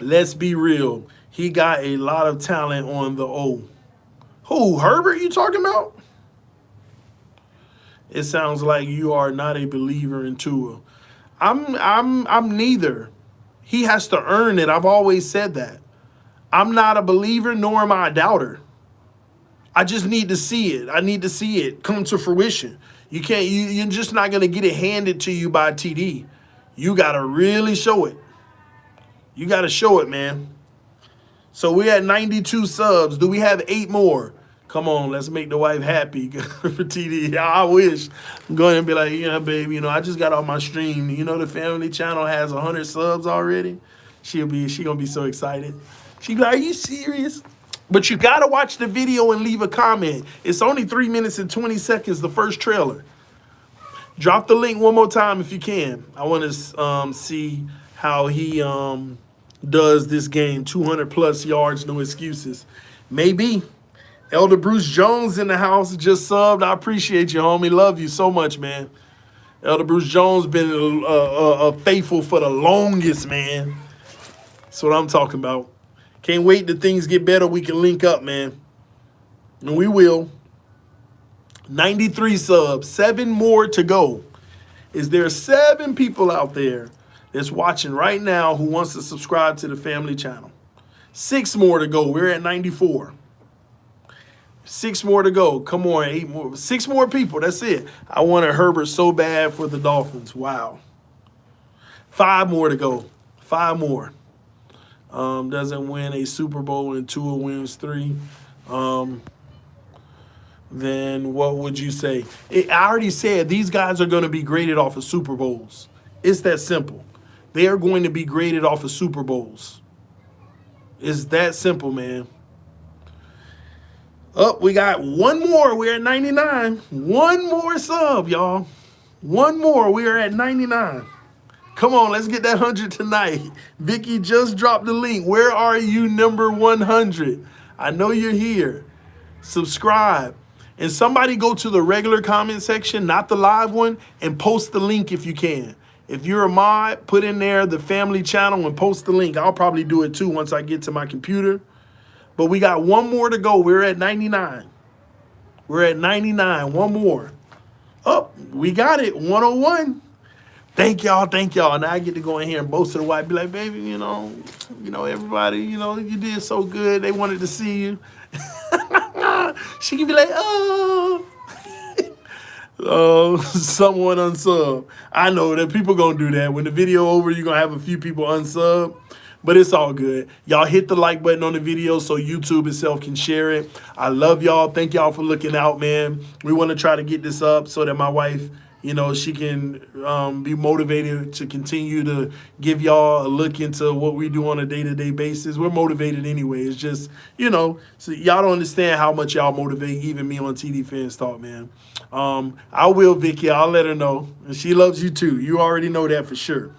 Let's be real. He got a lot of talent on the O. Who, Herbert, you talking about? It sounds like you are not a believer in Tua. I'm neither. He has to earn it. I've always said that. I'm not a believer, nor am I a doubter. I just need to see it. I need to see it come to fruition. You can't. You're just not gonna get it handed to you by TD. You gotta really show it. You gotta show it, man. So we're at 92 subs. Do we have 8 more? Come on, let's make the wife happy for TD. I wish. I'm going to be like, yeah, babe, you know, I just got off my stream. You know, the family channel has 100 subs already. She going to be so excited. She be like, are you serious? But you got to watch the video and leave a comment. It's only 3 minutes and 20 seconds, the first trailer. Drop the link one more time if you can. I want to see how he does this game. 200-plus yards, no excuses. Maybe. Elder Bruce Jones in the house just subbed. I appreciate you, homie. Love you so much, man. Elder Bruce Jones been faithful for the longest, man. That's what I'm talking about. Can't wait till things get better. We can link up, man. And we will. 93 subs. 7 more to go. Is there 7 people out there that's watching right now who wants to subscribe to the family channel? 6 more to go. We're at 94. 6 more to go. Come on, 8 more. 6 more people. That's it. I wanted Herbert so bad for the Dolphins. Wow. 5 more to go. 5 more. doesn't win a Super Bowl and Tua wins 3, then what would you say? I already said these guys are going to be graded off of Super Bowls. It's that simple. They are going to be graded off of Super Bowls. It's that simple, man. Oh, we got one more. We're at 99. One more sub, y'all. One more. We are at 99. Come on, let's get that 100 tonight. Vicky just dropped the link. Where are you, number 100? I know you're here. Subscribe. And somebody go to the regular comment section, not the live one, and post the link if you can. If you're a mod, put in there the family channel and post the link. I'll probably do it too once I get to my computer. But we got one more to go. We're at 99. We're at 99. One more. Oh, we got it. 101. Thank y'all. Thank y'all. Now I get to go in here and boast to the wife. Be like, baby, you know, everybody, you did so good. They wanted to see you. She can be like, oh. Oh, someone unsub. I know that people going to do that. When the video over, you're going to have a few people unsub. But it's all good. Y'all hit the like button on the video so YouTube itself can share it. I love y'all. Thank y'all for looking out, man. We want to try to get this up so that my wife, she can be motivated to continue to give y'all a look into what we do on a day-to-day basis. We're motivated anyway. It's just, so y'all don't understand how much y'all motivate even me on TDPHINSTALK, man. I will, Vicky. I'll let her know. And she loves you too. You already know that for sure.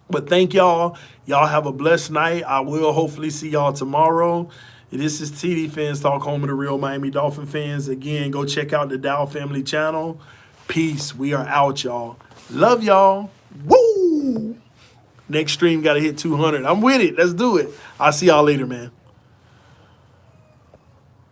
But thank y'all. Y'all have a blessed night. I will hopefully see y'all tomorrow. This is TDPHINSTALK, home of the real Miami Dolphin fans. Again, go check out the Dow Family channel. Peace. We are out, y'all. Love y'all. Woo! Next stream got to hit 200. I'm with it. Let's do it. I'll see y'all later, man.